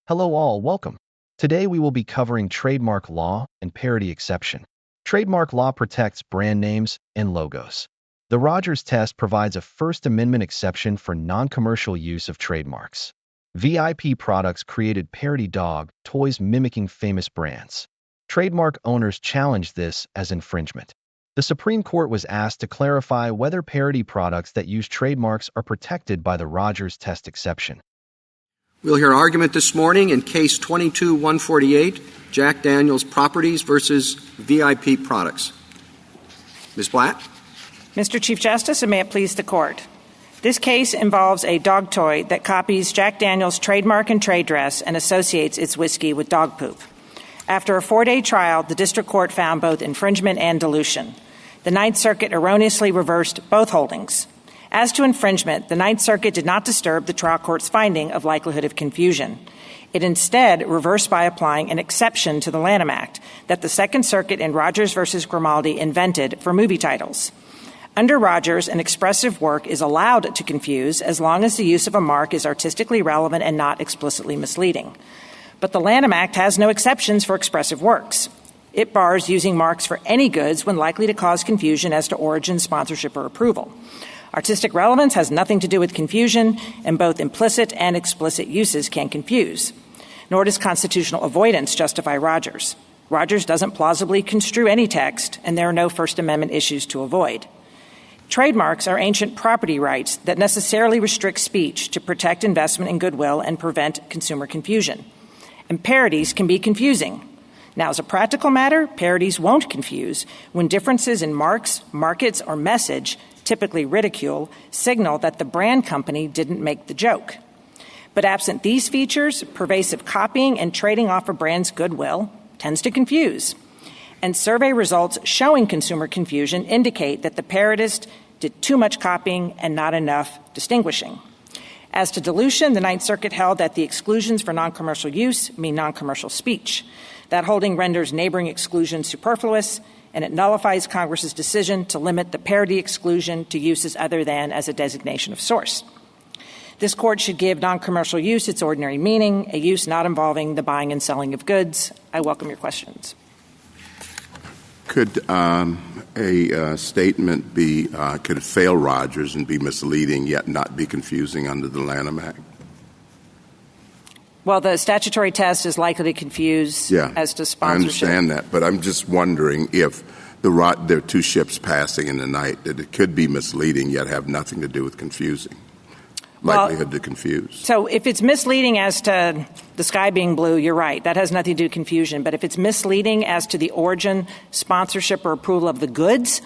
Hello all, welcome. Today we will be covering trademark law and parody exception. Trademark law protects brand names and logos. The Rogers test provides a First Amendment exception for non-commercial use of trademarks. VIP products created parody dog toys mimicking famous brands. Trademark owners challenged this as infringement. The Supreme Court was asked to clarify whether parody products that use trademarks are protected by the Rogers test exception. We'll hear argument this morning in Case 22-148, Jack Daniel's Properties versus VIP Products. Ms. Blatt? Mr. Chief Justice, and may it please the Court. This case involves a dog toy that copies Jack Daniel's trademark and trade dress and associates its whiskey with dog poop. After a 4-day trial, the District Court found both infringement and dilution. The Ninth Circuit erroneously reversed both holdings. As to infringement, the Ninth Circuit did not disturb the trial court's finding of likelihood of confusion. It reversed by applying an exception to the Lanham Act that the Second Circuit in Rogers v. Grimaldi invented for movie titles. Under Rogers, an expressive work is allowed to confuse as long as the use of a mark is artistically relevant and not explicitly misleading. But the Lanham Act has no exceptions for expressive works. It bars using marks for any goods when likely to cause confusion as to origin, sponsorship, or approval. Artistic relevance has nothing to do with confusion, and both implicit and explicit uses can confuse. Nor does constitutional avoidance justify Rogers. Rogers doesn't plausibly construe any text, and there are no First Amendment issues to avoid. Trademarks are ancient property rights that necessarily restrict speech to protect investment and goodwill and prevent consumer confusion. And parodies can be confusing. Now, as a practical matter, parodies won't confuse when differences in marks, markets, or message, typically ridicule, signal that the brand company didn't make the joke. But absent these features, pervasive copying and trading off a brand's goodwill tends to confuse. And survey results showing consumer confusion indicate that the parodist did too much copying and not enough distinguishing. As to dilution, the Ninth Circuit held that the exclusions for non-commercial use mean non-commercial speech. That holding renders neighboring exclusions superfluous, and it nullifies Congress's decision to limit the parody exclusion to uses other than as a designation of source. This Court should give non-commercial use its ordinary meaning, a use not involving the buying and selling of goods. I welcome your questions. Could a statement could fail Rogers and be misleading yet not be confusing under the Lanham Act? Well, the statutory test is likely to confuse as to sponsorship. I understand that, but I'm just wondering if there are two ships passing in the night, that it could be misleading yet have nothing to do with confusing. Likelihood to confuse. So if it's misleading as to the sky being blue, you're right. That has nothing to do with confusion. But if it's misleading as to the origin, sponsorship, or approval of the goods,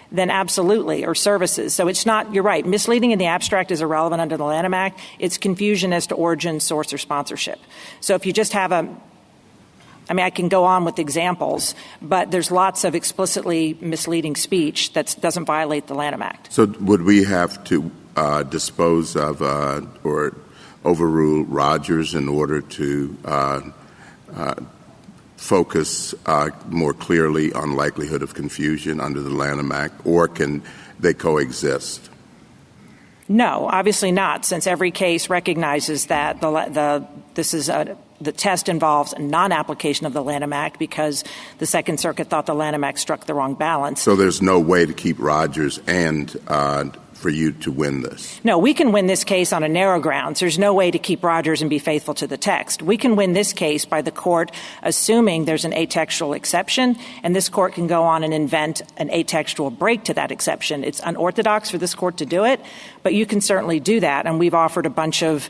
then absolutely, or services. So it's not, you're right, misleading in the abstract is irrelevant under the Lanham Act. It's confusion as to origin, source, or sponsorship. So if you just have I can go on with examples, but there's lots of explicitly misleading speech that doesn't violate the Lanham Act. So would we have to dispose of or overrule Rogers in order to focus more clearly on likelihood of confusion under the Lanham Act, or can they coexist? No, obviously not, since every case recognizes that the test involves a non-application of the Lanham Act because the Second Circuit thought the Lanham Act struck the wrong balance. So there's no way to keep Rogers and for you to win this? No, we can win this case on a narrow grounds. There's no way to keep Rogers and be faithful to the text. We can win this case by the court assuming there's an atextual exception, and this court can go on and invent an atextual break to that exception. It's unorthodox for this court to do it, but you can certainly do that, and we've offered a bunch of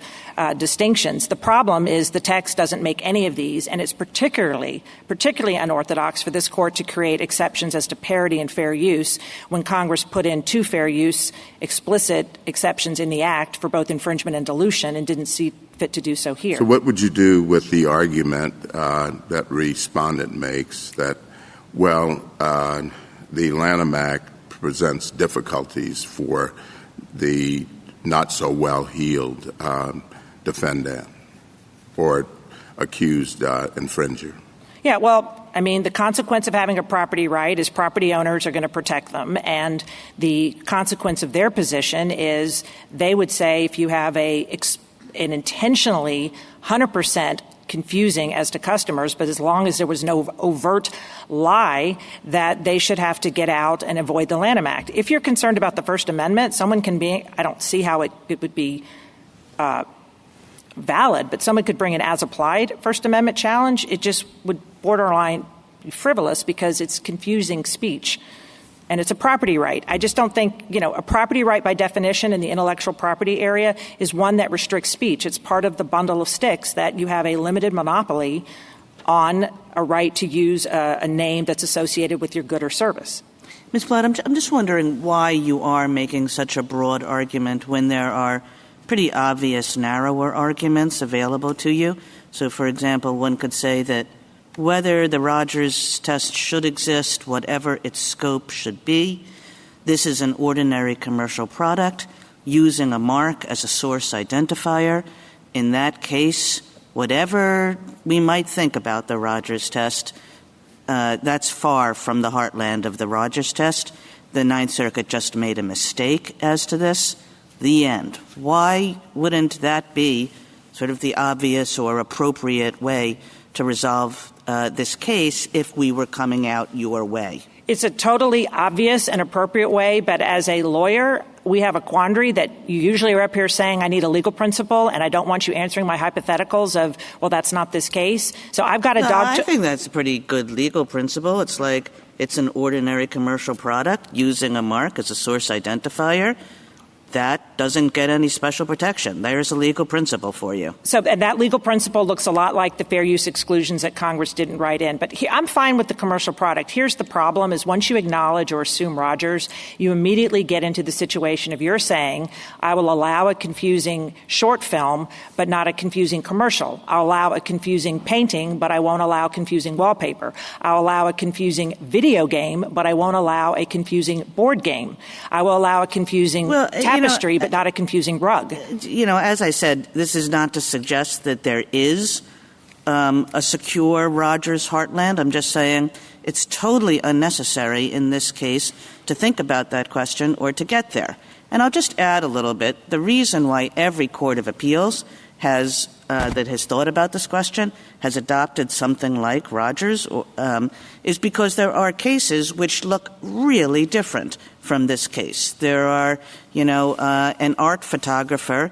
distinctions. The problem is the text doesn't make any of these, and it's particularly unorthodox for this court to create exceptions as to parody and fair use when Congress put in two fair use explicit exceptions in the Act for both infringement and dilution and didn't see fit to do so here. So what would you do with the argument that respondent makes that, the Lanham Act presents difficulties for the not-so-well-heeled defendant or accused infringer? Yeah, the consequence of having a property right is property owners are going to protect them. And the consequence of their position is they would say if you have an intentionally 100% confusing as to customers, but as long as there was no overt lie, that they should have to get out and avoid the Lanham Act. If you're concerned about the First Amendment, someone can be, I don't see how it would be valid, but someone could bring an as-applied First Amendment challenge. It just would borderline frivolous because it's confusing speech. And it's a property right. I just don't think, a property right by definition in the intellectual property area is one that restricts speech. It's part of the bundle of sticks that you have a limited monopoly on a right to use a name that's associated with your good or service. Ms. Platt, I'm just wondering why you are making such a broad argument when there are pretty obvious narrower arguments available to you. So, for example, one could say that whether the Rogers test should exist, whatever its scope should be, this is an ordinary commercial product using a mark as a source identifier. In that case, whatever we might think about the Rogers test, that's far from the heartland of the Rogers test. The Ninth Circuit just made a mistake as to this. The end. Why wouldn't that be sort of the obvious or appropriate way to resolve this case if we were coming out your way? It's a totally obvious and appropriate way, but as a lawyer, we have a quandary that you usually are up here saying I need a legal principle and I don't want you answering my hypotheticals of, well, that's not this case. So I've got a I think that's a pretty good legal principle. It's like it's an ordinary commercial product using a mark as a source identifier. That doesn't get any special protection. There's a legal principle for you. So that legal principle looks a lot like the fair use exclusions that Congress didn't write in. But I'm fine with the commercial product. Here's the problem is once you acknowledge or assume Rogers, you immediately get into the situation of you're saying, I will allow a confusing short film, but not a confusing commercial. I'll allow a confusing painting, but I won't allow confusing wallpaper. I'll allow a confusing video game, but I won't allow a confusing board game. I will allow a confusing tapestry, but not a confusing rug. As I said, this is not to suggest that there is a secure Rogers heartland. I'm just saying it's totally unnecessary in this case to think about that question or to get there. And I'll just add a little bit. The reason why every court of appeals that has thought about this question has adopted something like Rogers is because there are cases which look really different from this case. There are, an art photographer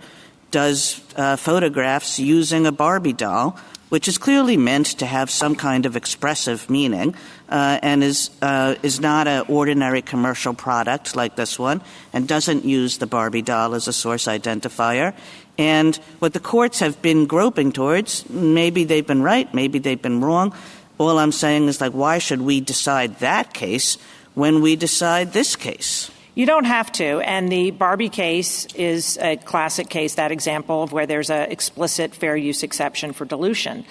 does photographs using a Barbie doll, which is clearly meant to have some kind of expressive meaning and is not an ordinary commercial product like this one and doesn't use the Barbie doll as a source identifier. And what the courts have been groping towards, maybe they've been right, maybe they've been wrong. All I'm saying is, why should we decide that case when we decide this case? You don't have to. And the Barbie case is a classic case, that example of where there's an explicit fair use exception for dilution.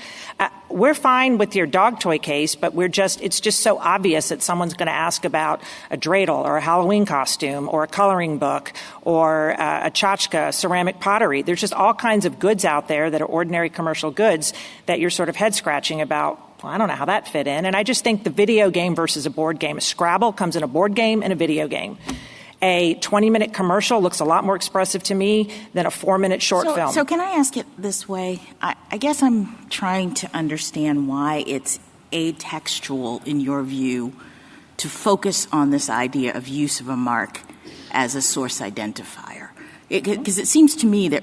We're fine with your dog toy case, but it's just so obvious that someone's going to ask about a dreidel or a Halloween costume or a coloring book or a tchotchke, ceramic pottery. There's just all kinds of goods out there that are ordinary commercial goods that you're sort of head scratching about. Well, I don't know how that fit in. And I just think the video game versus a board game, a Scrabble comes in a board game and a video game. A 20-minute commercial looks a lot more expressive to me than a 4-minute short film. So can I ask it this way? I guess I'm trying to understand why it's atextual, in your view, to focus on this idea of use of a mark as a source identifier. Because it seems to me that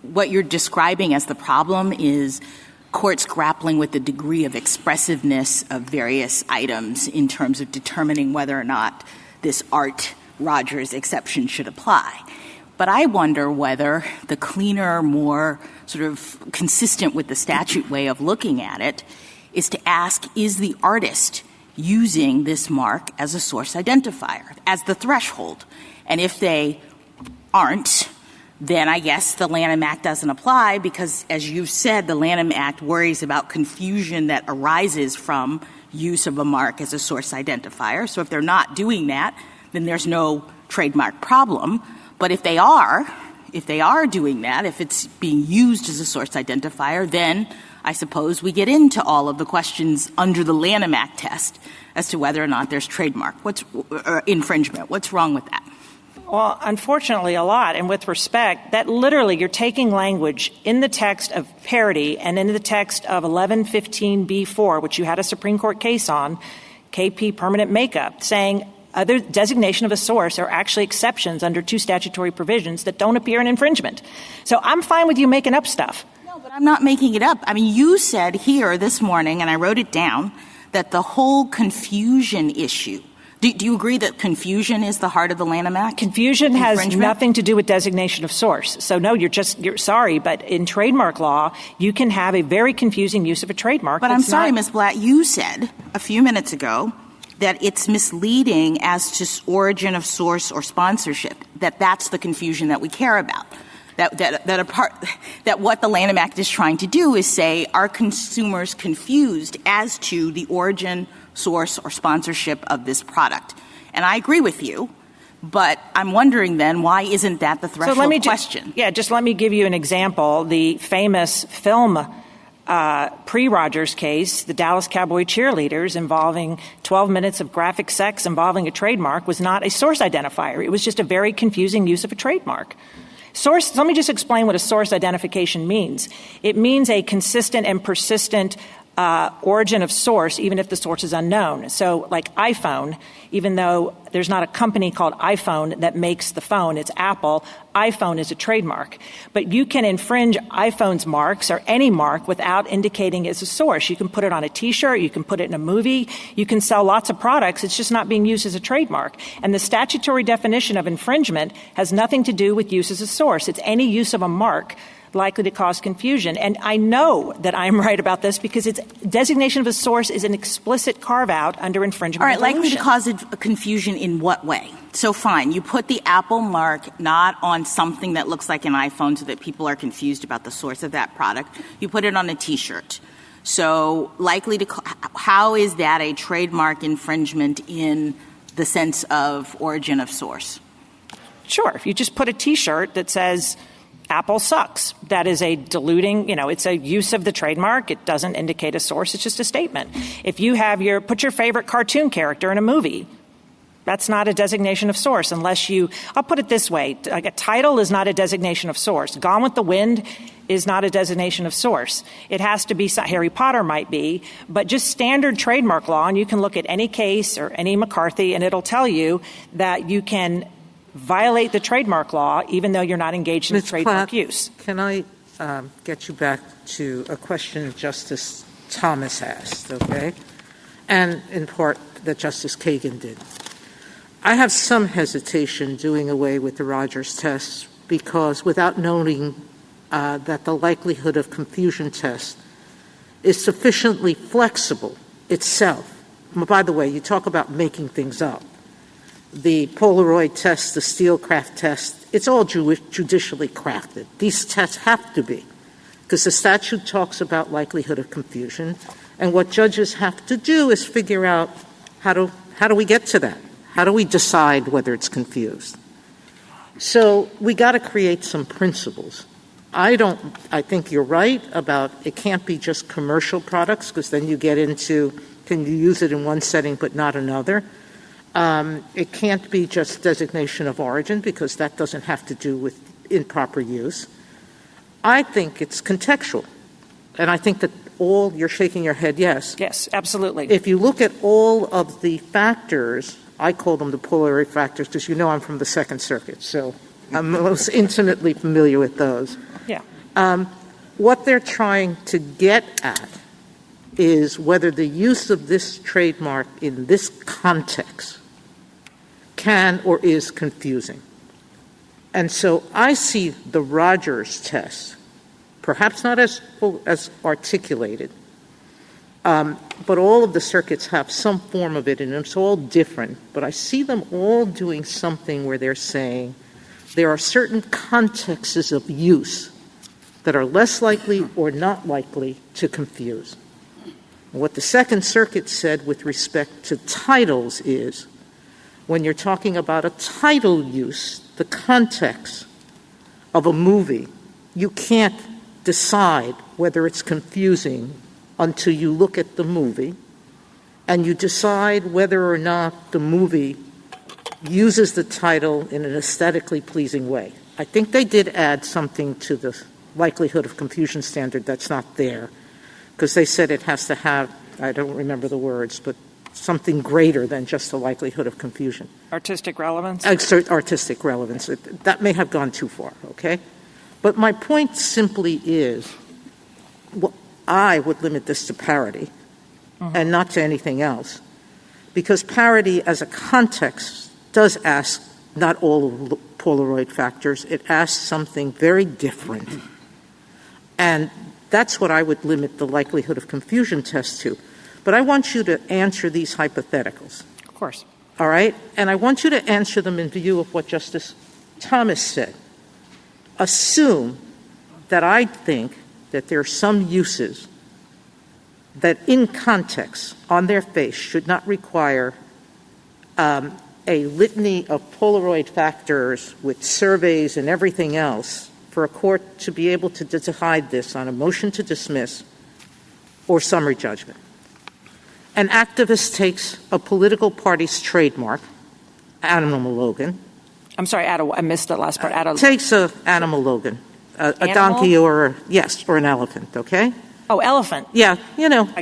what you're describing as the problem is courts grappling with the degree of expressiveness of various items in terms of determining whether or not this art Rogers exception should apply. But I wonder whether the cleaner, more sort of consistent with the statute way of looking at it is to ask, is the artist using this mark as a source identifier, as the threshold? And if they aren't, then I guess the Lanham Act doesn't apply because, as you've said, the Lanham Act worries about confusion that arises from use of a mark as a source identifier. So if they're not doing that, then there's no trademark problem. But if they are doing that, if it's being used as a source identifier, then I suppose we get into all of the questions under the Lanham Act test as to whether or not there's trademark infringement. What's wrong with that? Well, unfortunately, a lot. And with respect, that literally you're taking language in the text of parody and in the text of 1115b4, which you had a Supreme Court case on, KP permanent makeup, saying other designation of a source are actually exceptions under two statutory provisions that don't appear in infringement. So I'm fine with you making up stuff. No, but I'm not making it up. I mean, you said here this morning, and I wrote it down, that the whole confusion issue. Do you agree that confusion is the heart of the Lanham Act? Confusion has nothing to do with designation of source. So no, you're sorry, but in trademark law, you can have a very confusing use of a trademark. But I'm sorry, Ms. Blatt, you said a few minutes ago that it's misleading as to origin of source or sponsorship, that's the confusion that we care about. That what the Lanham Act is trying to do is say, are consumers confused as to the origin, source, or sponsorship of this product? And I agree with you, but I'm wondering then, why isn't that the threshold question? Just let me give you an example. The famous film pre-Rogers case, the Dallas Cowboy cheerleaders involving 12 minutes of graphic sex involving a trademark was not a source identifier. It was just a very confusing use of a trademark. Source, let me just explain what a source identification means. It means a consistent and persistent origin of source, even if the source is unknown. So like iPhone, even though there's not a company called iPhone that makes the phone, it's Apple, iPhone is a trademark. But you can infringe iPhone's marks or any mark without indicating it's a source. You can put it on a T-shirt, you can put it in a movie, you can sell lots of products. It's just not being used as a trademark. And the statutory definition of infringement has nothing to do with use as a source. It's any use of a mark likely to cause confusion. And I know that I'm right about this because its designation of a source is an explicit carve-out under infringement. All right, likely to cause a confusion in what way? So fine, you put the Apple mark not on something that looks like an iPhone so that people are confused about the source of that product. You put it on a T-shirt. So likely to how is that a trademark infringement in the sense of origin of source? Sure. If you just put a T-shirt that says Apple sucks, that is a diluting, it's a use of the trademark. It doesn't indicate a source. It's just a statement. If you have put your favorite cartoon character in a movie, that's not a designation of source unless I'll put it this way, like a title is not a designation of source. Gone with the Wind is not a designation of source. It has to be, Harry Potter might be, but just standard trademark law, and you can look at any case or any McCarthy, and it'll tell you that you can violate the trademark law even though you're not engaged in trademark Platt, use. Can I get you back to a question Justice Thomas asked, okay? And in part that Justice Kagan did. I have some hesitation doing away with the Rogers test because without noting that the likelihood of confusion test is sufficiently flexible itself. By the way, you talk about making things up. The Polaroid test, the Steelcraft test, it's all judicially crafted. These tests have to be, because the statute talks about likelihood of confusion, and what judges have to do is figure out how do we get to that? How do we decide whether it's confused? So we got to create some principles. I think you're right about it can't be just commercial products, because then you get into, can you use it in one setting but not another? It can't be just designation of origin because that doesn't have to do with improper use. I think it's contextual. And I think that you're shaking your head yes. Yes, absolutely. If you look at all of the factors, I call them the Polaroid factors because I'm from the Second Circuit, so I'm most intimately familiar with those. Yeah. What they're trying to get at is whether the use of this trademark in this context can or is confusing. And so I see the Rogers test, perhaps not as articulated, but all of the circuits have some form of it, and it's all different. But I see them all doing something where they're saying there are certain contexts of use that are less likely or not likely to confuse. What the Second Circuit said with respect to titles is when you're talking about a title use, the context of a movie, you can't decide whether it's confusing until you look at the movie and you decide whether or not the movie uses the title in an aesthetically pleasing way. I think they did add something to the likelihood of confusion standard that's not there, because they said it has to have, I don't remember the words, but something greater than just the likelihood of confusion. Artistic relevance? Artistic relevance. That may have gone too far, okay? But my point simply is, I would limit this to parody and not to anything else, because parody as a context does ask not all of the Polaroid factors. It asks something very different. And that's what I would limit the likelihood of confusion test to. But I want you to answer these hypotheticals. Of course. All right? And I want you to answer them in view of what Justice Thomas said. Assume that I think that there are some uses that in context, on their face, should not require a litany of Polaroid factors with surveys and everything else for a court to be able to decide this on a motion to dismiss or summary judgment. An activist takes a political party's trademark, Animal Logan. I'm sorry, I missed the last part. Takes an Animal Logan, a donkey or an elephant, okay? Oh, elephant. Yeah,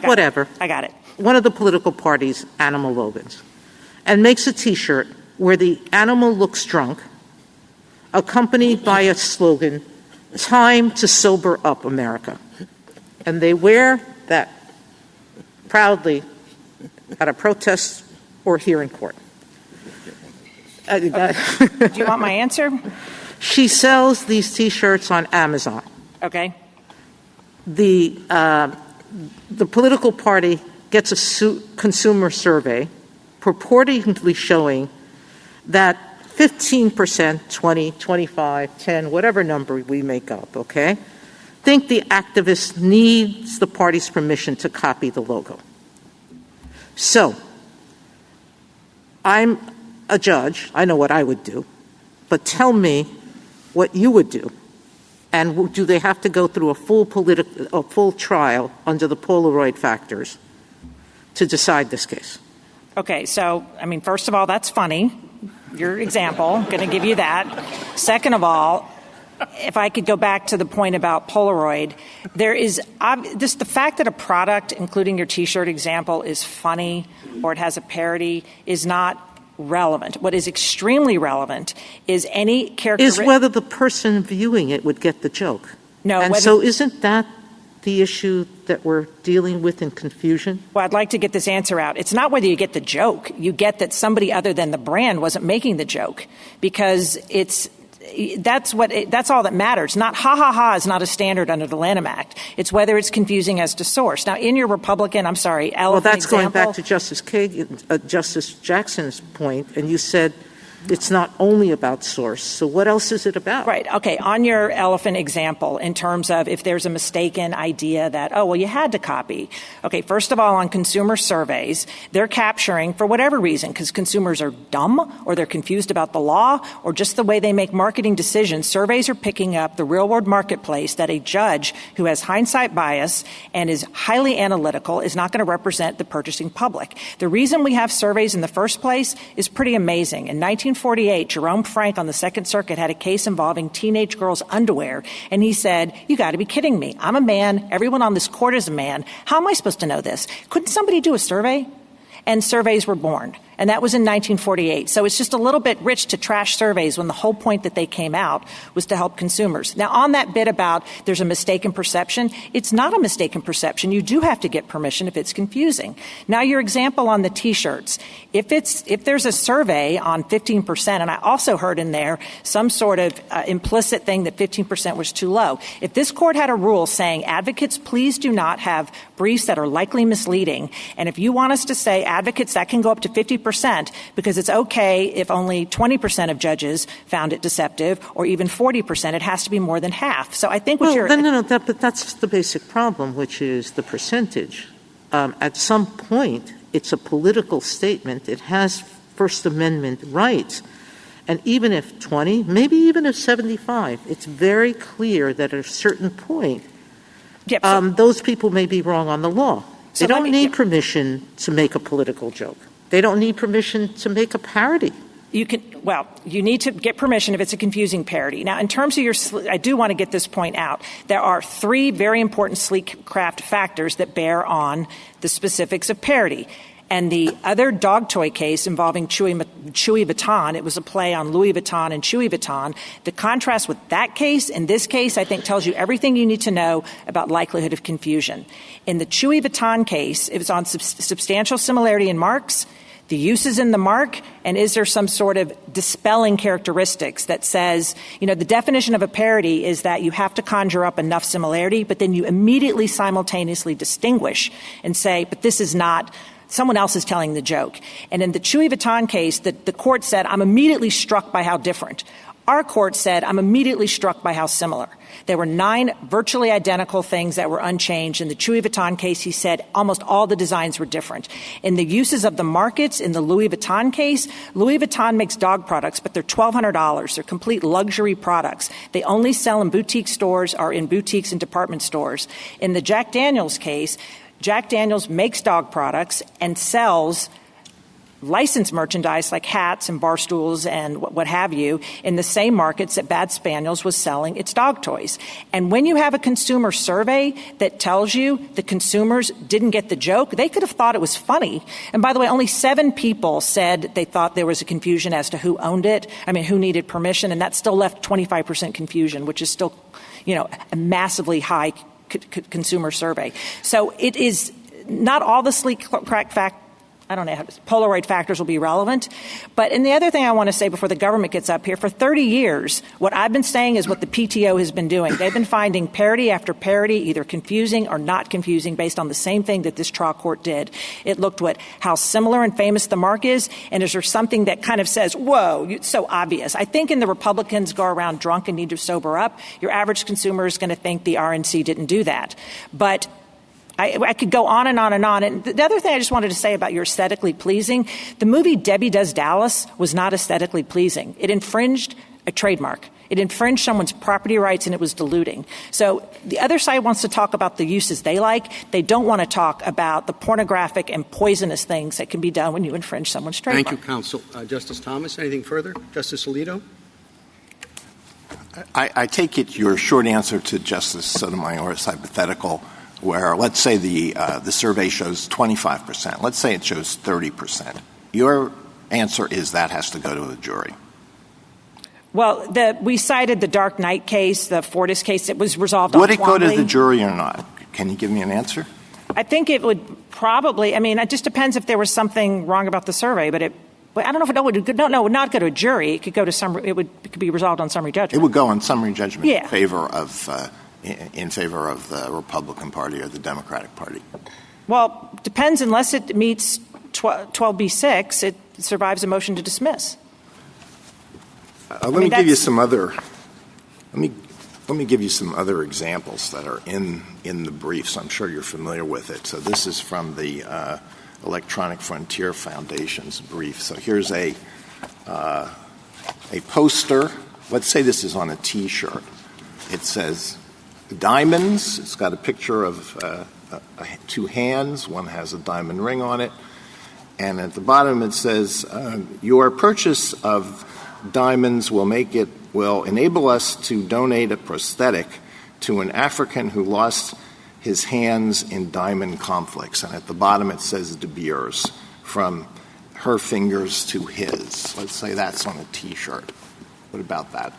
whatever. I got it. One of the political party's Animal Logans. And makes a T-shirt where the animal looks drunk, accompanied by a slogan, "Time to sober up, America." And they wear that proudly at a protest or here in court. Do you want my answer? She sells these T-shirts on Amazon. Okay. The political party gets a consumer survey purportedly showing that 15%, 20, 25, 10, whatever number we make up, okay, think the activist needs the party's permission to copy the logo. So, I'm a judge. I know what I would do. But tell me what you would do. And do they have to go through a full trial under the Polaroid factors to decide this case? Okay, so, first of all, that's funny. Your example, I'm going to give you that. Second of all, if I could go back to the point about Polaroid, there is just the fact that a product, including your T-shirt example, is funny or it has a parody is not relevant. What is extremely relevant is any characteristic. Is whether the person viewing it would get the joke. No. And so isn't that the issue that we're dealing with in confusion? Well, I'd like to get this answer out. It's not whether you get the joke. You get that somebody other than the brand wasn't making the joke, because that's all that matters. Not ha is not a standard under the Lanham Act. It's whether it's confusing as to source. Now, in your Republican, elephant well, that's example, going back to Justice Jackson's point, and you said it's not only about source. So what else is it about? Right. Okay. On your elephant example, in terms of if there's a mistaken idea that, you had to copy. Okay. First of all, on consumer surveys, they're capturing, for whatever reason, because consumers are dumb or they're confused about the law or just the way they make marketing decisions, surveys are picking up the real world marketplace that a judge who has hindsight bias and is highly analytical is not going to represent the purchasing public. The reason we have surveys in the first place is pretty amazing. In 1948, Jerome Frank on the Second Circuit had a case involving teenage girls' underwear, and he said, "You got to be kidding me. I'm a man. Everyone on this court is a man. How am I supposed to know this? Couldn't somebody do a survey?" And surveys were born. And that was in 1948. So it's just a little bit rich to trash surveys when the whole point that they came out was to help consumers. Now, on that bit about there's a mistaken perception, it's not a mistaken perception. You do have to get permission if it's confusing. Now, your example on the T-shirts, if there's a survey on 15%, and I also heard in there some sort of implicit thing that 15% was too low. If this court had a rule saying, advocates, please do not have briefs that are likely misleading, and if you want us to say, advocates, that can go up to 50%, because it's okay if only 20% of judges found it deceptive, or even 40%. It has to be more than half. So I think but that's the basic problem, which is the percentage. At some point, it's a political statement. It has First Amendment rights. And even if 20, maybe even if 75, it's very clear that at a certain point, those people may be wrong on the law. They don't need permission to make a political joke. They don't need permission to make a parody. You need to get permission if it's a confusing parody. Now, in terms of I do want to get this point out. There are 3 very important sleek craft factors that bear on the specifics of parody. And the other dog toy case involving Chewy Vuitton, it was a play on Louis Vuitton and Chewy Vuitton. The contrast with that case and this case, I think, tells you everything you need to know about likelihood of confusion. In the Chewy Vuitton case, it was on substantial similarity in marks, the uses in the mark, and is there some sort of dispelling characteristics that says, the definition of a parody is that you have to conjure up enough similarity, but then you immediately simultaneously distinguish and say, but this is not, someone else is telling the joke. And in the Chewy Vuitton case, the court said, I'm immediately struck by how different. Our court said, I'm immediately struck by how similar. There were 9 virtually identical things that were unchanged. In the Chewy Vuitton case, he said almost all the designs were different. In the uses of the markets, in the Louis Vuitton case, Louis Vuitton makes dog products, but they're $1,200. They're complete luxury products. They only sell in boutique stores or in boutiques and department stores. In the Jack Daniels case, Jack Daniels makes dog products and sells licensed merchandise like hats and bar stools and what have you in the same markets that Bad Spaniels was selling its dog toys. And when you have a consumer survey that tells you the consumers didn't get the joke, they could have thought it was funny. And by the way, only 7 people said they thought there was a confusion as to who owned it, who needed permission, and that still left 25% confusion, which is still, a massively high consumer survey. So it is not all the sleek crack Polaroid factors will be relevant. And the other thing I want to say before the government gets up here, for 30 years, what I've been saying is what the PTO has been doing. They've been finding parody after parody, either confusing or not confusing, based on the same thing that this trial court did. It looked at how similar and famous the mark is, and is there something that kind of says, whoa, it's so obvious. I think in the Republicans go around drunk and need to sober up, your average consumer is going to think the RNC didn't do that. But I could go on and on and on. And the other thing I just wanted to say about your aesthetically pleasing, the movie Debbie Does Dallas was not aesthetically pleasing. It infringed a trademark. It infringed someone's property rights, and it was diluting. So the other side wants to talk about the uses they like. They don't want to talk about the pornographic and poisonous things that can be done when you infringe someone's trademark. Thank you, counsel. Justice Thomas, anything further? Justice Alito? I take it your short answer to Justice Sotomayor's hypothetical, where let's say the survey shows 25%. Let's say it shows 30%. Your answer is that has to go to a jury. Well, we cited the Dark Knight case, the Fortis case. It was resolved on Would it Twombly. go to the jury or not? Can you give me an answer? I think it would probably. It just depends if there was something wrong about the survey. But I don't know if it would not go to a jury. It could go to it could be resolved on summary judgment. It would go on summary judgment Yeah. in favor of the Republican Party or the Democratic Party. Well, depends. Unless it meets 12b-6, it survives a motion to dismiss. Let me give you some other examples that are in the briefs. I'm sure you're familiar with it. So this is from the Electronic Frontier Foundation's brief. So here's a poster. Let's say this is on a T-shirt. It says diamonds. It's got a picture of 2 hands. One has a diamond ring on it. And at the bottom it says, your purchase of diamonds will enable us to donate a prosthetic to an African who lost his hands in diamond conflicts. And at the bottom it says De Beers, from her fingers to his. Let's say that's on a T-shirt. What about that?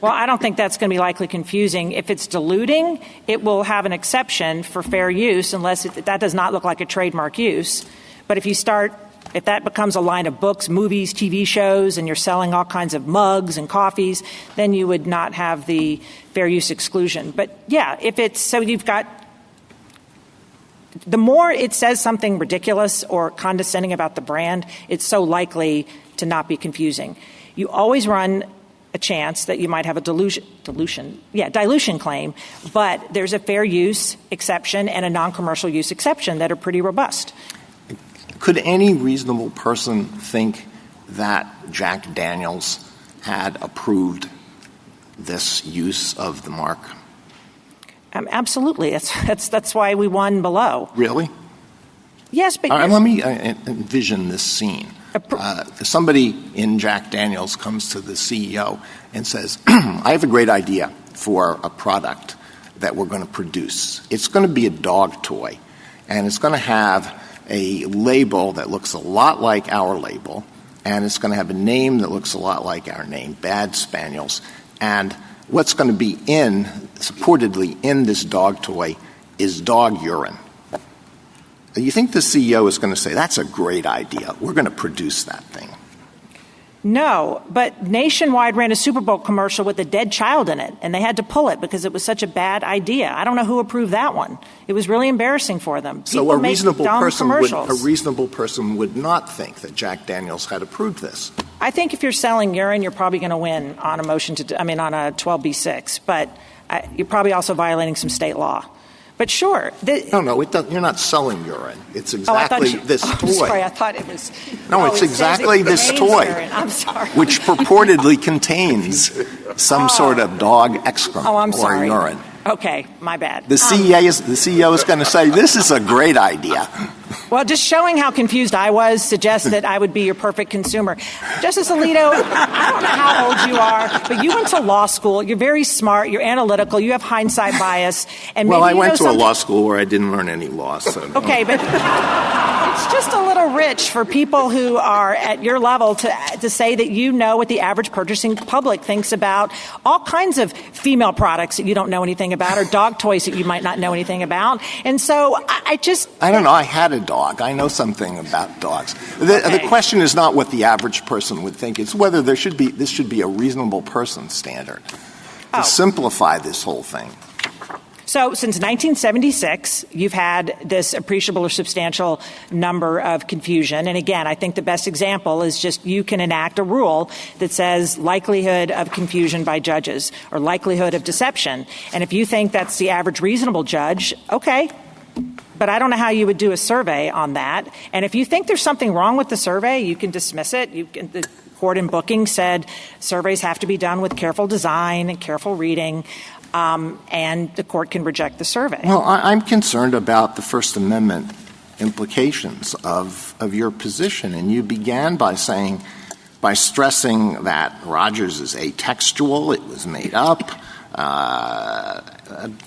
Well, I don't think that's going to be likely confusing. If it's diluting, it will have an exception for fair use unless that does not look like a trademark use. But if that becomes a line of books, movies, TV shows, and you're selling all kinds of mugs and coffees, then you would not have the fair use exclusion. But yeah, the more it says something ridiculous or condescending about the brand, it's so likely to not be confusing. You always run a chance that you might have a dilution claim, but there's a fair use exception and a non-commercial use exception that are pretty robust. Could any reasonable person think that Jack Daniels had approved this use of the mark? Absolutely. That's why we won below. Really? Yes, but let me envision this scene. Somebody in Jack Daniels comes to the CEO and says, I have a great idea for a product that we're going to produce. It's going to be a dog toy, and it's going to have a label that looks a lot like our label, and it's going to have a name that looks a lot like our name, Bad Spaniels. And what's going to be supportedly in this dog toy is dog urine. You think the CEO is going to say, that's a great idea. We're going to produce that thing. No, but Nationwide ran a Super Bowl commercial with a dead child in it, and they had to pull it because it was such a bad idea. I don't know who approved that one. It was really embarrassing for them. So a reasonable person would not think that Jack Daniels had approved this. I think if you're selling urine, you're probably going to win on a on a 12b6, but you're probably also violating some state law. But sure. No, you're not selling urine. It's exactly this toy. Sorry, I thought it was. No, it's exactly this toy. Urine. I'm sorry. Which purportedly contains some sort of dog excrement or urine. Okay, my bad. The CEO is going to say, this is a great idea. Well, just showing how confused I was suggests that I would be your perfect consumer. Justice Alito, I don't know how old you are, but you went to law school. You're very smart. You're analytical. You have hindsight bias. And well, I went to a law school where I didn't learn any law. So okay, but it's just a little rich for people who are at your level to say that you know what the average purchasing public thinks about all kinds of female products that you don't know anything about or dog toys that you might not know anything about. And so I don't know. I had a dog. I know something about dogs. The question is not what the average person would think. It's whether this should be a reasonable person standard to simplify this whole thing. So since 1976, you've had this appreciable or substantial number of confusion. And again, I think the best example is just you can enact a rule that says likelihood of confusion by judges or likelihood of deception. And if you think that's the average reasonable judge, okay. But I don't know how you would do a survey on that. And if you think there's something wrong with the survey, you can dismiss it. The court in Booking said surveys have to be done with careful design and careful reading, and the court can reject the survey. Well, I'm concerned about the First Amendment implications of your position. And you began by stressing that Rogers is atextual. It was made up.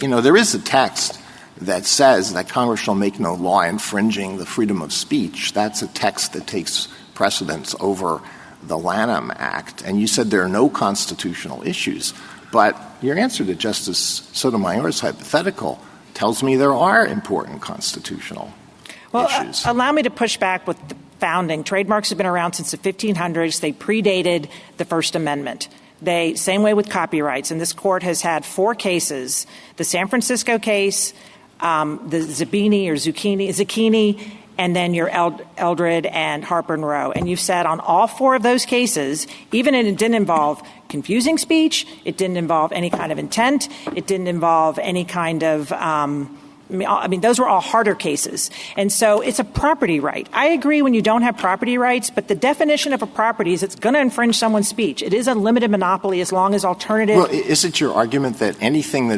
There is a text that says that Congress shall make no law infringing the freedom of speech. That's a text that takes precedence over the Lanham Act. And you said there are no constitutional issues. But your answer to Justice Sotomayor's hypothetical tells me there are important constitutional issues. Allow me to push back with the founding. Trademarks have been around since the 1500s. They predated the First Amendment. Same way with copyrights. And this court has had 4 cases, the San Francisco case, the Zucchini, and then your Eldred and Harper and Row. And you've said on all 4 of those cases, even if it didn't involve confusing speech, it didn't involve any kind of intent, it didn't involve any kind of those were all harder cases. And so it's a property right. I agree when you don't have property rights, but the definition of a property is it's going to infringe someone's speech. It is a limited monopoly as long as alternative. Well, is it your argument that anything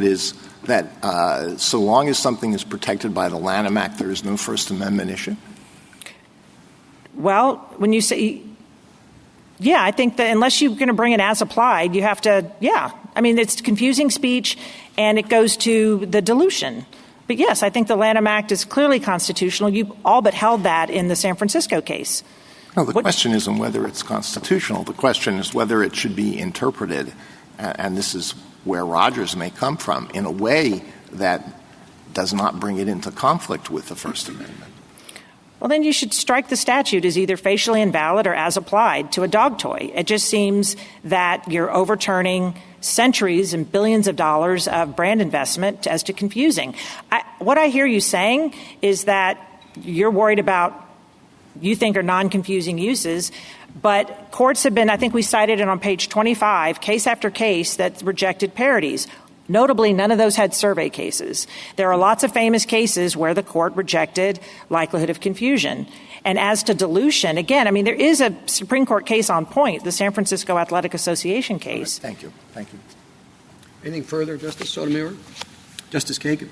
so long as something is protected by the Lanham Act, there is no First Amendment issue? Well, when you say, I think that unless you're going to bring it as applied, you have to, it's confusing speech and it goes to the dilution. But yes, I think the Lanham Act is clearly constitutional. You all but held that in the San Francisco case. No, the question isn't whether it's constitutional. The question is whether it should be interpreted, and this is where Rogers may come from, in a way that does not bring it into conflict with the First Amendment. Well, then you should strike the statute as either facially invalid or as applied to a dog toy. It just seems that you're overturning centuries and billions of dollars of brand investment as to confusing. What I hear you saying is that you're worried about you think are non-confusing uses, but courts have been, I think we cited it on page 25, case after case that rejected parodies. Notably, none of those had survey cases. There are lots of famous cases where the court rejected likelihood of confusion. And as to dilution, again, there is a Supreme Court case on point, the San Francisco Athletic Association case. Right, thank you. Anything further, Justice Sotomayor? Justice Kagan?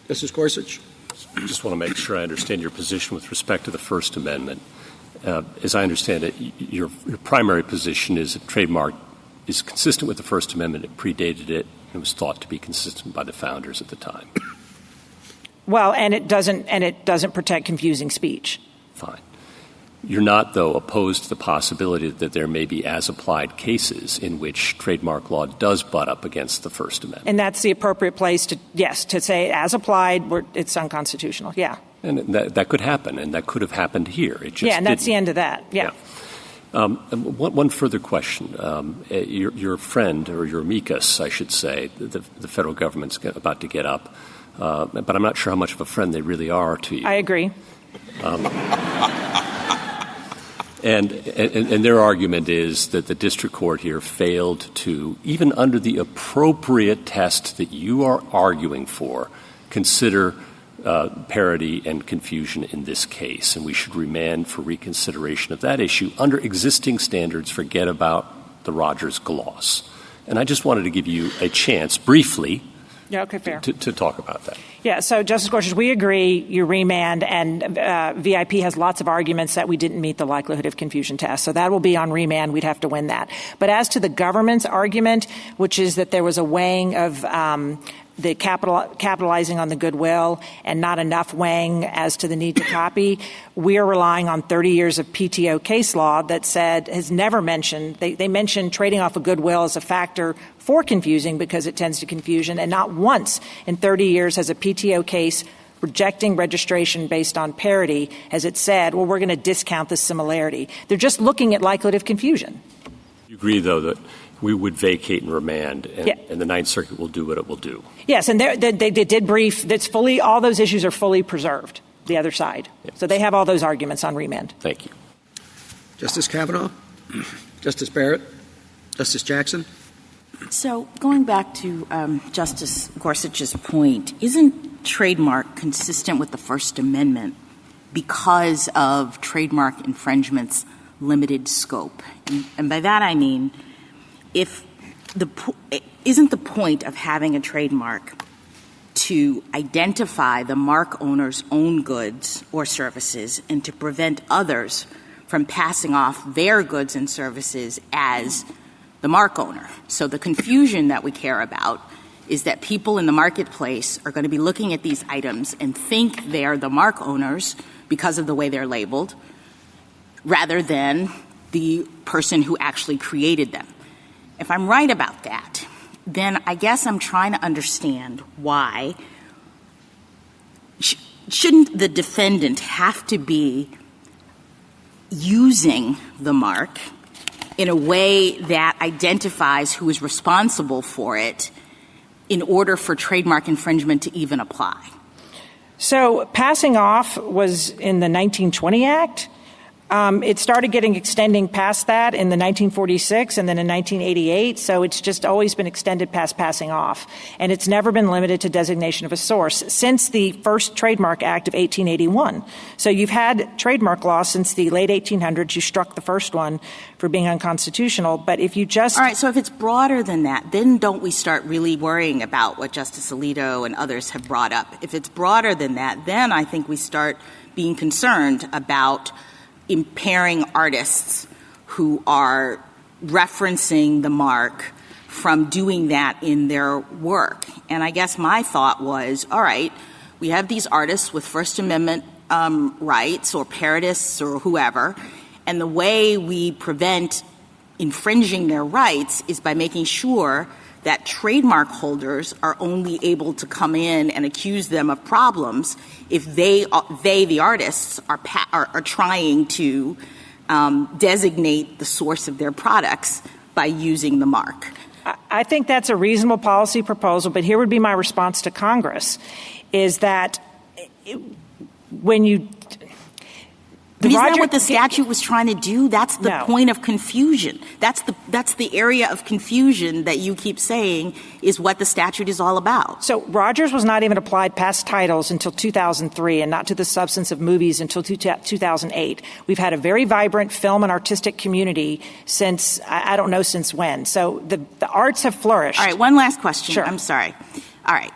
Justice Gorsuch? I just want to make sure I understand your position with respect to the First Amendment. As I understand it, your primary position is that trademark is consistent with the First Amendment. It predated it. It was thought to be consistent by the founders at the time. Well, and it doesn't protect confusing speech. Fine. You're not, though, opposed to the possibility that there may be as-applied cases in which trademark law does butt up against the First Amendment. And that's the appropriate place to say as applied, it's unconstitutional. Yeah. And that could happen, and that could have happened here. It just and that's didn't. the end of that. Yeah. One further question. Your friend, or your amicus, I should say, the federal government's about to get up, but I'm not sure how much of a friend they really are to you. I agree. And their argument is that the district court here failed to, even under the appropriate test that you are arguing for, consider parody and confusion in this case, and we should remand for reconsideration of that issue under existing standards. Forget about the Rogers gloss. And I just wanted to give you a chance, briefly, to talk about that. Yeah, so, Justice Gorsuch, we agree you remand, and VIP has lots of arguments that we didn't meet the likelihood of confusion test. So that will be on remand. We'd have to win that. But as to the government's argument, which is that there was a weighing of the capitalizing on the goodwill and not enough weighing as to the need to copy, we are relying on 30 years of PTO case law that has never mentioned, they mentioned trading off of goodwill as a factor for confusing because it tends to confusion, and not once in 30 years has a PTO case rejecting registration based on parity has it said, well, we're going to discount the similarity. They're just looking at likelihood of confusion. You agree, though, that we would vacate and remand, and the Ninth Circuit will do what it will do. Yes, and they did brief. That's fully, all those issues are fully preserved, the other side. Yes. So they have all those arguments on remand. Thank you. Justice Kavanaugh? Justice Barrett? Justice Jackson? So going back to Justice Gorsuch's point, isn't trademark consistent with the First Amendment because of trademark infringement's limited scope? And by that I mean, isn't the point of having a trademark to identify the mark owner's own goods or services and to prevent others from passing off their goods and services as the mark owner? So the confusion that we care about is that people in the marketplace are going to be looking at these items and think they're the mark owners because of the way they're labeled, rather than the person who actually created them. If I'm right about that, then I guess I'm trying to understand why shouldn't the defendant have to be using the mark in a way that identifies who is responsible for it in order for trademark infringement to even apply? So passing off was in the 1920 Act. It started extending past that in the 1946 and then in 1988. So it's just always been extended past passing off. And it's never been limited to designation of a source since the first Trademark Act of 1881. So you've had trademark law since the late 1800s. You struck the first one for being unconstitutional. But if you just... All right, so if it's broader than that, then don't we start really worrying about what Justice Alito and others have brought up? If it's broader than that, then I think we start being concerned about impairing artists who are referencing the mark from doing that in their work. And I guess my thought was, all right, we have these artists with First Amendment rights or parodists or whoever, and the way we prevent infringing their rights is by making sure that trademark holders are only able to come in and accuse them of problems if they the artists, are trying to designate the source of their products by using the mark. I think that's a reasonable policy proposal, but here would be my response to Congress, is that when you... Isn't that what the statute was trying to do? That's the point of confusion. That's the area of confusion that you keep saying is what the statute is all about. So Rogers was not even applied past titles until 2003 and not to the substance of movies until 2008. We've had a very vibrant film and artistic community since, I don't know since when. So the arts have flourished. All right, one last question. Sure. I'm sorry. All right,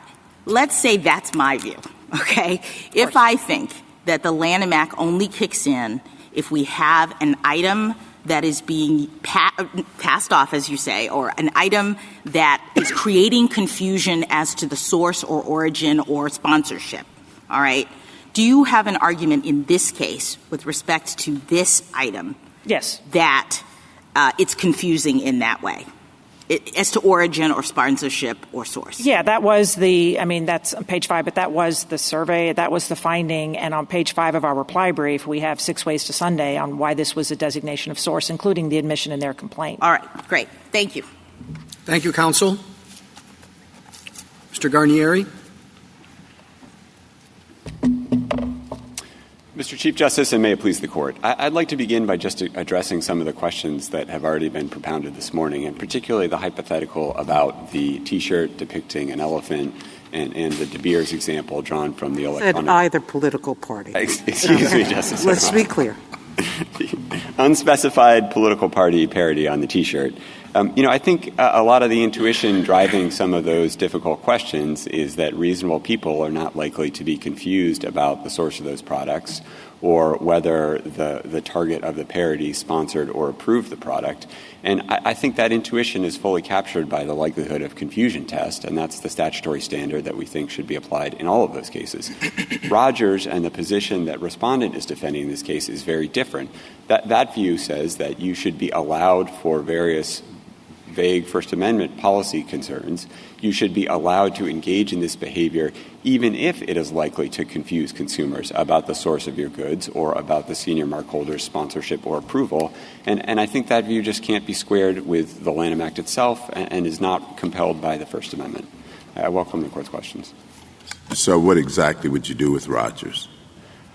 let's say that's my view, okay? If I think that the Lanham Act only kicks in if we have an item that is being passed off, as you say, or an item that is creating confusion as to the source or origin or sponsorship, all right? Do you have an argument in this case with respect to this item? Yes. That it's confusing in that way, as to origin or sponsorship or source? Yeah, that was that's on page 5, but that was the survey, that was the finding, and on page 5 of our reply brief, we have 6 ways to Sunday on why this was a designation of source, including the admission in their complaint. All right, great. Thank you. Thank you, counsel. Mr. Garnieri? Mr. Chief Justice, and may it please the Court, I'd like to begin by just addressing some of the questions that have already been propounded this morning, and particularly the hypothetical about the T-shirt depicting an elephant and the De Beers example drawn from the electronic... Said either political party. Excuse me, Justice. Let's be clear. Unspecified political party parody on the T-shirt. I think a lot of the intuition driving some of those difficult questions is that reasonable people are not likely to be confused about the source of those products or whether the target of the parody sponsored or approved the product. And I think that intuition is fully captured by the likelihood of confusion test, and that's the statutory standard that we think should be applied in all of those cases. Rogers and the position that respondent is defending in this case is very different. That view says that you should be allowed for various vague First Amendment policy concerns, you should be allowed to engage in this behavior even if it is likely to confuse consumers about the source of your goods or about the senior mark holder's sponsorship or approval. And I think that view just can't be squared with the Lanham Act itself and is not compelled by the First Amendment. I welcome the Court's questions. So what exactly would you do with Rogers?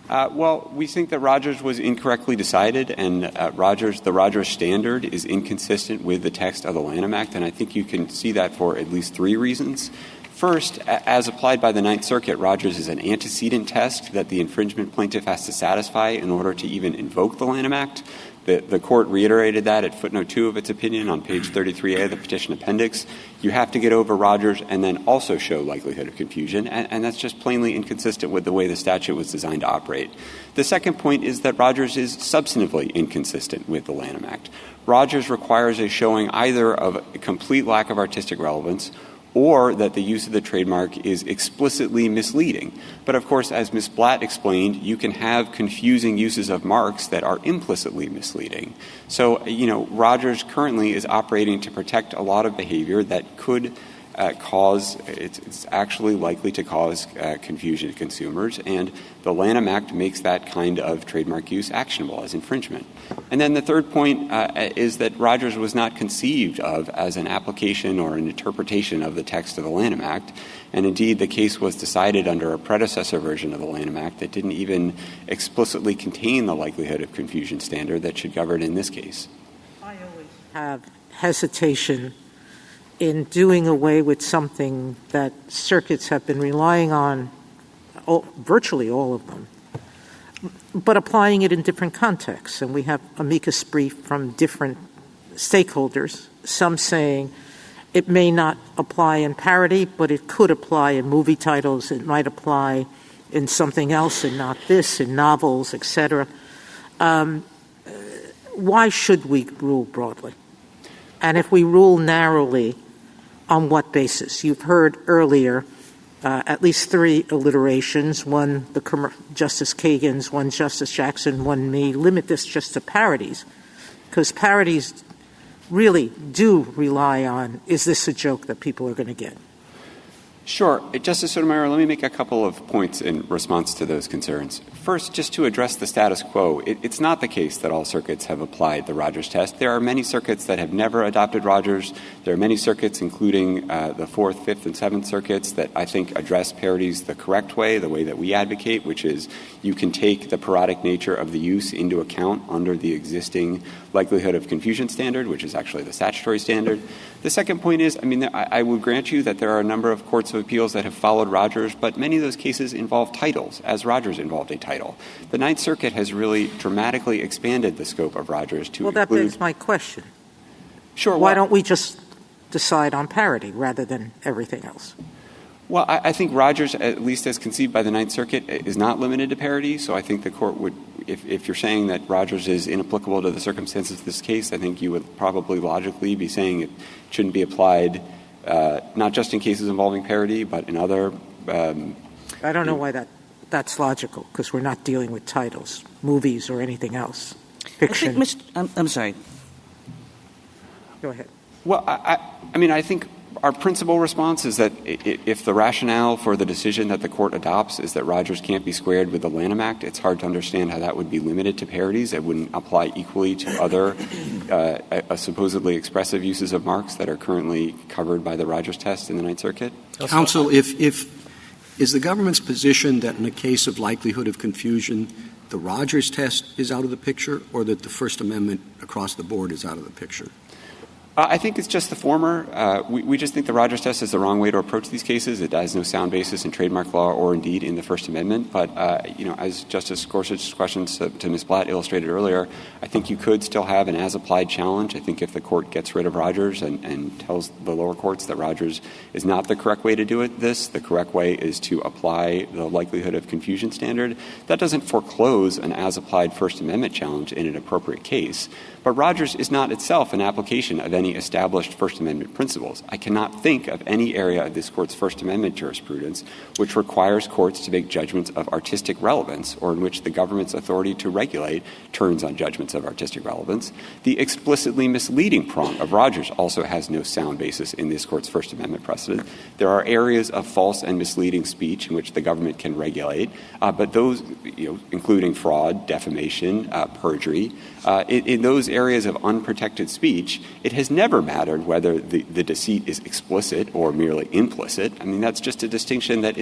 Well, we think that Rogers was incorrectly decided, and the Rogers standard is inconsistent with the text of the Lanham Act, and I think you can see that for at least 3 reasons. First, as applied by the Ninth Circuit, Rogers is an antecedent test that the infringement plaintiff has to satisfy in order to even invoke the Lanham Act. The Court reiterated that at footnote 2 of its opinion on page 33A of the petition appendix. You have to get over Rogers and then also show likelihood of confusion, and that's just plainly inconsistent with the way the statute was designed to operate. The second point is that Rogers is substantively inconsistent with the Lanham Act. Rogers requires a showing either of a complete lack of artistic relevance or that the use of the trademark is explicitly misleading. But, of course, as Ms. Blatt explained, you can have confusing uses of marks that are implicitly misleading. So, Rogers currently is operating to protect a lot of behavior that could it's actually likely to cause confusion to consumers, and the Lanham Act makes that kind of trademark use actionable as infringement. And then the third point is that Rogers was not conceived of as an application or an interpretation of the text of the Lanham Act, and indeed the case was decided under a predecessor version of the Lanham Act that didn't even explicitly contain the likelihood of confusion standard that should govern in this case. I always have hesitation in doing away with something that circuits have been relying on, virtually all of them, but applying it in different contexts. And we have amicus brief from different stakeholders, some saying it may not apply in parody, but it could apply in movie titles, it might apply in something else and not this, in novels, etc. Why should we rule broadly? And if we rule narrowly, on what basis? You've heard earlier at least 3 alliterations, one Justice Kagan's, one Justice Jackson, one me. Limit this just to parodies, because parodies really do rely on, is this a joke that people are going to get? Sure. Justice Sotomayor, let me make a couple of points in response to those concerns. First, just to address the status quo, it's not the case that all circuits have applied the Rogers test. There are many circuits that have never adopted Rogers. There are many circuits, including the 4th, 5th, and 7th circuits, that I think address parodies the correct way, the way that we advocate, which is you can take the parodic nature of the use into account under the existing likelihood of confusion standard, which is actually the statutory standard. The second point is, I would grant you that there are a number of courts of appeals that have followed Rogers, but many of those cases involve titles, as Rogers involved a title. The Ninth Circuit has really dramatically expanded the scope of Rogers to include... Well, that begs my question. Sure. Why don't we just decide on parody rather than everything else? Well, I think Rogers, at least as conceived by the Ninth Circuit, is not limited to parody. So I think the court would, if you're saying that Rogers is inapplicable to the circumstances of this case, I think you would probably logically be saying it shouldn't be applied not just in cases involving parody, but in other. I don't know why that's logical, because we're not dealing with titles, movies, or anything else. Fiction. I'm sorry. Go ahead. Well, I mean, I think our principal response is that if the rationale for the decision that the court adopts is that Rogers can't be squared with the Lanham Act, it's hard to understand how that would be limited to parodies. It wouldn't apply equally to other supposedly expressive uses of marks that are currently covered by the Rogers test in the Ninth Circuit. Counsel, is the government's position that in a case of likelihood of confusion, the Rogers test is out of the picture, or that the First Amendment across the board is out of the picture? I think it's just the former. We just think the Rogers test is the wrong way to approach these cases. It has no sound basis in trademark law or indeed in the First Amendment. But, as Justice Gorsuch's questions to Ms. Blatt illustrated earlier, I think you could still have an as-applied challenge. I think if the court gets rid of Rogers and tells the lower courts that Rogers is not the correct way to do the correct way is to apply the likelihood of confusion standard, that doesn't foreclose an as-applied First Amendment challenge in an appropriate case. But Rogers is not itself an application of any established First Amendment principles. I cannot think of any area of this Court's First Amendment jurisprudence which requires courts to make judgments of artistic relevance or in which the government's authority to regulate turns on judgments of artistic relevance. The explicitly misleading prong of Rogers also has no sound basis in this Court's First Amendment precedent. There are areas of false and misleading speech in which the government can regulate, but those, including fraud, defamation, perjury, in those areas of unprotected speech, it has never mattered whether the deceit is explicit or merely implicit. I mean, that's just a distinction that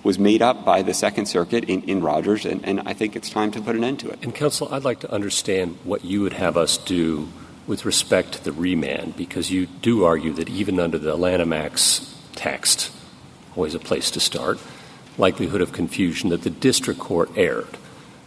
was made up by the Second Circuit in Rogers, and I think it's time to put an end to it. And, counsel, I'd like to understand what you would have us do with respect to the remand, because you do argue that even under the Lanham Act's text, always a place to start, likelihood of confusion, that the district court erred.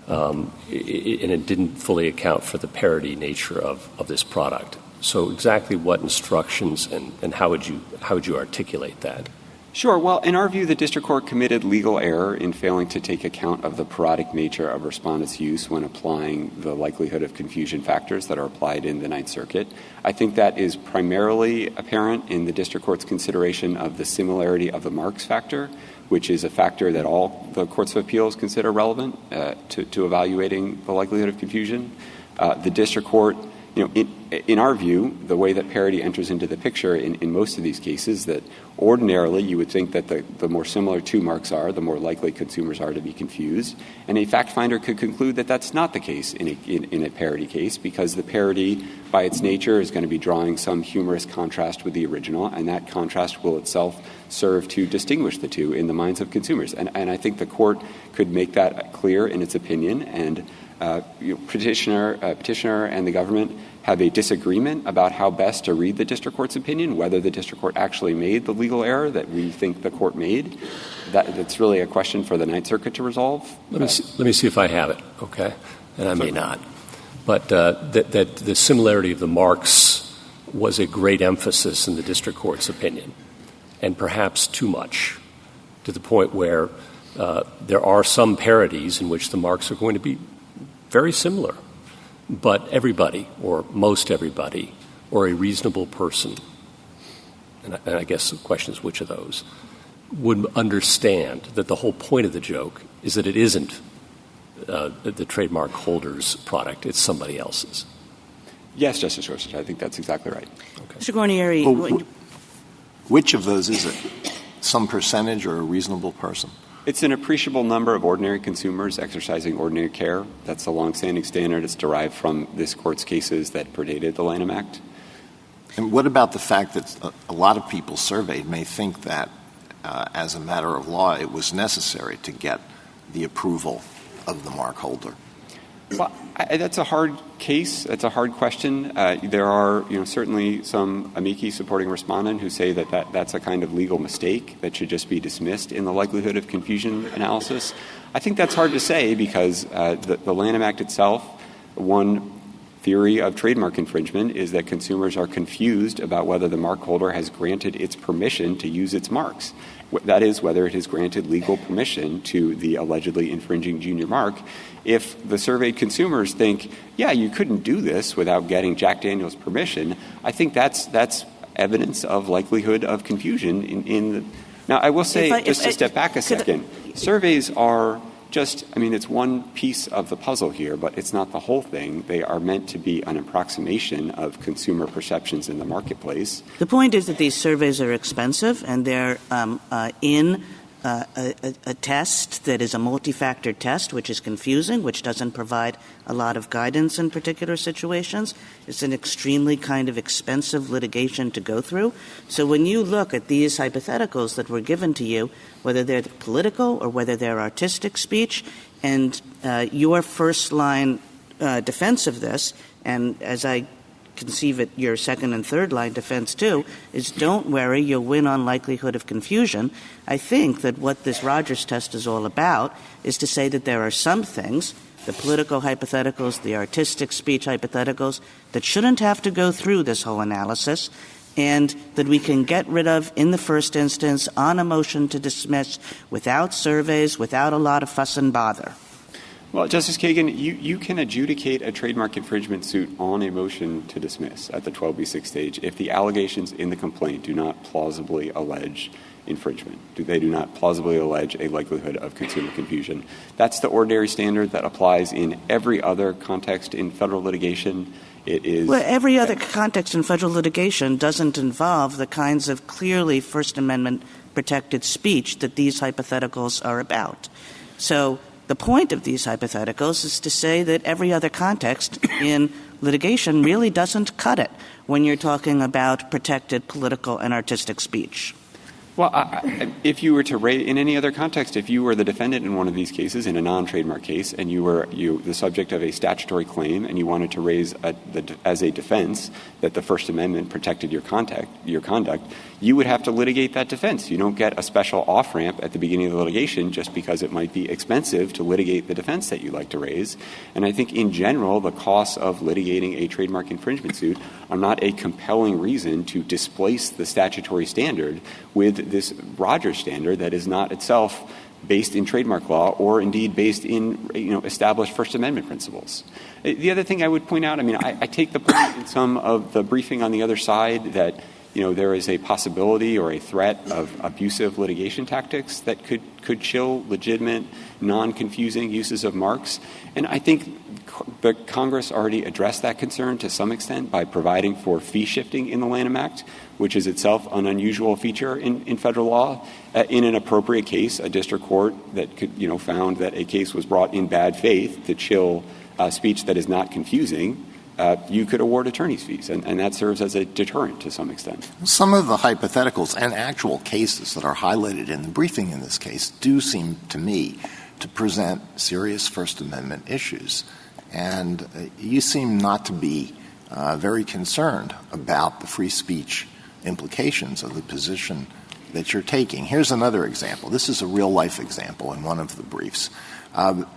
And it didn't fully account for the parody nature of this product. So exactly what instructions and how would you articulate that? Sure. Well, in our view, the district court committed legal error in failing to take account of the parodic nature of respondents' use when applying the likelihood of confusion factors that are applied in the Ninth Circuit. I think that is primarily apparent in the district court's consideration of the similarity of the marks factor, which is a factor that all the courts of appeals consider relevant to evaluating the likelihood of confusion. The district court, in our view, the way that parody enters into the picture in most of these cases, that ordinarily you would think that the more similar two marks are, the more likely consumers are to be confused. And a fact finder could conclude that that's not the case in a parody case, because the parody, by its nature, is going to be drawing some humorous contrast with the original, and that contrast will itself serve to distinguish the two in the minds of consumers. And I think the court could make that clear in its opinion, and petitioner and the government have a disagreement about how best to read the district court's opinion, whether the district court actually made the legal error that we think the court made. That's really a question for the Ninth Circuit to resolve. Let me see if I have it, okay? And I may not. But that the similarity of the marks was a great emphasis in the district court's opinion, and perhaps too much, to the point where there are some parodies in which the marks are going to be very similar. But everybody, or most everybody, or a reasonable person, and I guess the question is which of those, would understand that the whole point of the joke is that it isn't the trademark holder's product, it's somebody else's. Yes, Justice Gorsuch, I think that's exactly right. Okay. Mr. Guarnieri. Which of those is it? Some percentage or a reasonable person? It's an appreciable number of ordinary consumers exercising ordinary care. That's a longstanding standard. It's derived from this Court's cases that predated the Lanham Act. And what about the fact that a lot of people surveyed may think that, as a matter of law, it was necessary to get the approval of the mark holder? Well, that's a hard case. That's a hard question. There are, certainly some amici supporting respondent who say that that's a kind of legal mistake that should just be dismissed in the likelihood of confusion analysis. I think that's hard to say because the Lanham Act itself, one theory of trademark infringement is that consumers are confused about whether the mark holder has granted its permission to use its marks. That is, whether it has granted legal permission to the allegedly infringing junior mark. If the surveyed consumers think, yeah, you couldn't do this without getting Jack Daniel's permission, I think that's evidence of likelihood of confusion in the. Now, I will say, just to step back a second, surveys are it's one piece of the puzzle here, but it's not the whole thing. They are meant to be an approximation of consumer perceptions in the marketplace. The point is that these surveys are expensive, and they're in a test that is a multi-factor test, which is confusing, which doesn't provide a lot of guidance in particular situations. It's an extremely kind of expensive litigation to go through. So when you look at these hypotheticals that were given to you, whether they're political or whether they're artistic speech, and your first-line defense of this, and as I conceive it, your second and third line defense too, is don't worry, you'll win on likelihood of confusion. I think that what this Rogers test is all about is to say that there are some things, the political hypotheticals, the artistic speech hypotheticals, that shouldn't have to go through this whole analysis, and that we can get rid of in the first instance on a motion to dismiss without surveys, without a lot of fuss and bother. Well, Justice Kagan, you can adjudicate a trademark infringement suit on a motion to dismiss at the 12b6 stage if the allegations in the complaint do not plausibly allege infringement. They do not plausibly allege a likelihood of consumer confusion. That's the ordinary standard that applies in every other context in federal litigation. It is. Well, every other context in federal litigation doesn't involve the kinds of clearly First Amendment protected speech that these hypotheticals are about. So the point of these hypotheticals is to say that every other context in litigation really doesn't cut it when you're talking about protected political and artistic speech. Well, if you were to raise, in any other context, if you were the defendant in one of these cases, in a non-trademark case, and you were the subject of a statutory claim and you wanted to raise as a defense that the First Amendment protected your conduct, you would have to litigate that defense. You don't get a special off-ramp at the beginning of the litigation just because it might be expensive to litigate the defense that you'd like to raise. And I think in general, the costs of litigating a trademark infringement suit are not a compelling reason to displace the statutory standard with this Rogers standard that is not itself based in trademark law or indeed based in established First Amendment principles. The other thing I would point out, I take the point in some of the briefing on the other side that there is a possibility or a threat of abusive litigation tactics that could chill legitimate, non-confusing uses of marks. And I think the Congress already addressed that concern to some extent by providing for fee shifting in the Lanham Act, which is itself an unusual feature in federal law. In an appropriate case, a district court that could, found that a case was brought in bad faith to chill speech that is not confusing, you could award attorney's fees, and that serves as a deterrent to some extent. Some of the hypotheticals and actual cases that are highlighted in the briefing in this case do seem to me to present serious First Amendment issues. And you seem not to be very concerned about the free speech implications of the position that you're taking. Here's another example. This is a real-life example in one of the briefs.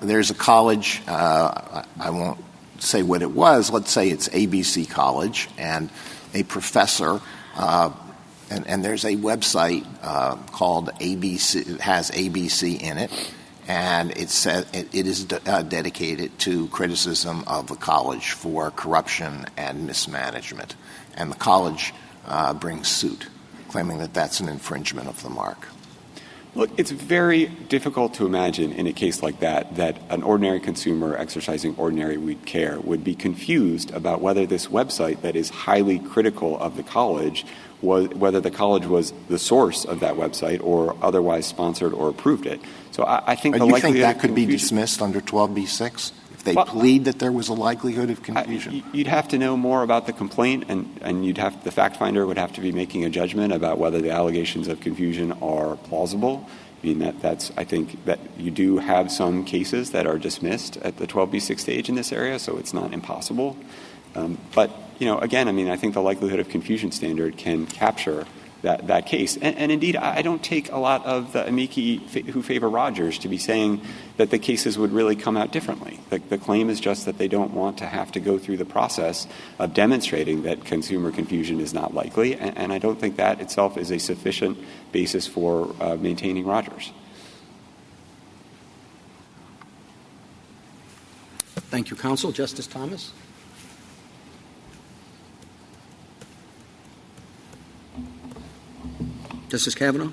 There's a college, I won't say what it was, let's say it's ABC College, and a professor, and there's a website called ABC, it has ABC in it, and it is dedicated to criticism of the college for corruption and mismanagement. And the college brings suit, claiming that that's an infringement of the mark. Look, it's very difficult to imagine in a case like that an ordinary consumer exercising ordinary care would be confused about whether this website that is highly critical of the college whether the college was the source of that website or otherwise sponsored or approved it. So I think the likelihood you think that could be dismissed under 12b-6? If they plead that there was a likelihood of confusion? You'd have to know more about the complaint, and the fact finder would have to be making a judgment about whether the allegations of confusion are plausible. I think that you do have some cases that are dismissed at the 12b-6 stage in this area, so it's not impossible. But again, I think the likelihood of confusion standard can capture that case. And indeed, I don't take a lot of the amici who favor Rogers to be saying that the cases would really come out differently. The claim is just that they don't want to have to go through the process of demonstrating that consumer confusion is not likely, and I don't think that itself is a sufficient basis for maintaining Rogers. Thank you, counsel. Justice Thomas? Justice Kavanaugh?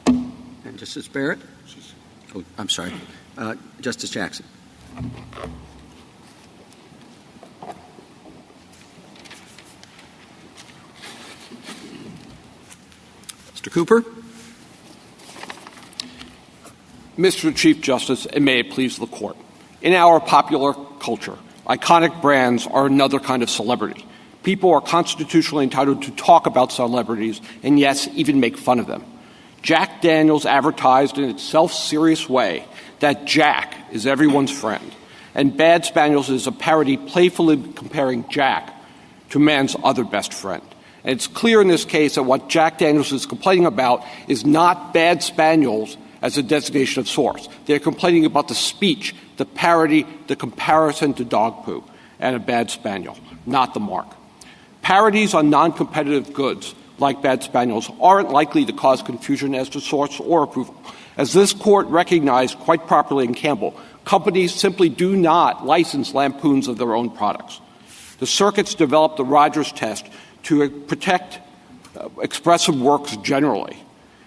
And Justice Barrett? Oh, I'm sorry. Justice Jackson? Mr. Cooper? Mr. Chief Justice, and may it please the Court. In our popular culture, iconic brands are another kind of celebrity. People are constitutionally entitled to talk about celebrities and, yes, even make fun of them. Jack Daniels advertised in its self-serious way that Jack is everyone's friend, and Bad Spaniels is a parody playfully comparing Jack to man's other best friend. And it's clear in this case that what Jack Daniels is complaining about is not Bad Spaniels as a designation of source. They're complaining about the speech, the parody, the comparison to dog poo and a Bad Spaniel, not the mark. Parodies on non-competitive goods, like Bad Spaniels, aren't likely to cause confusion as to source or approval. As this Court recognized quite properly in Campbell, companies simply do not license lampoons of their own products. The circuits developed the Rogers test to protect expressive works generally,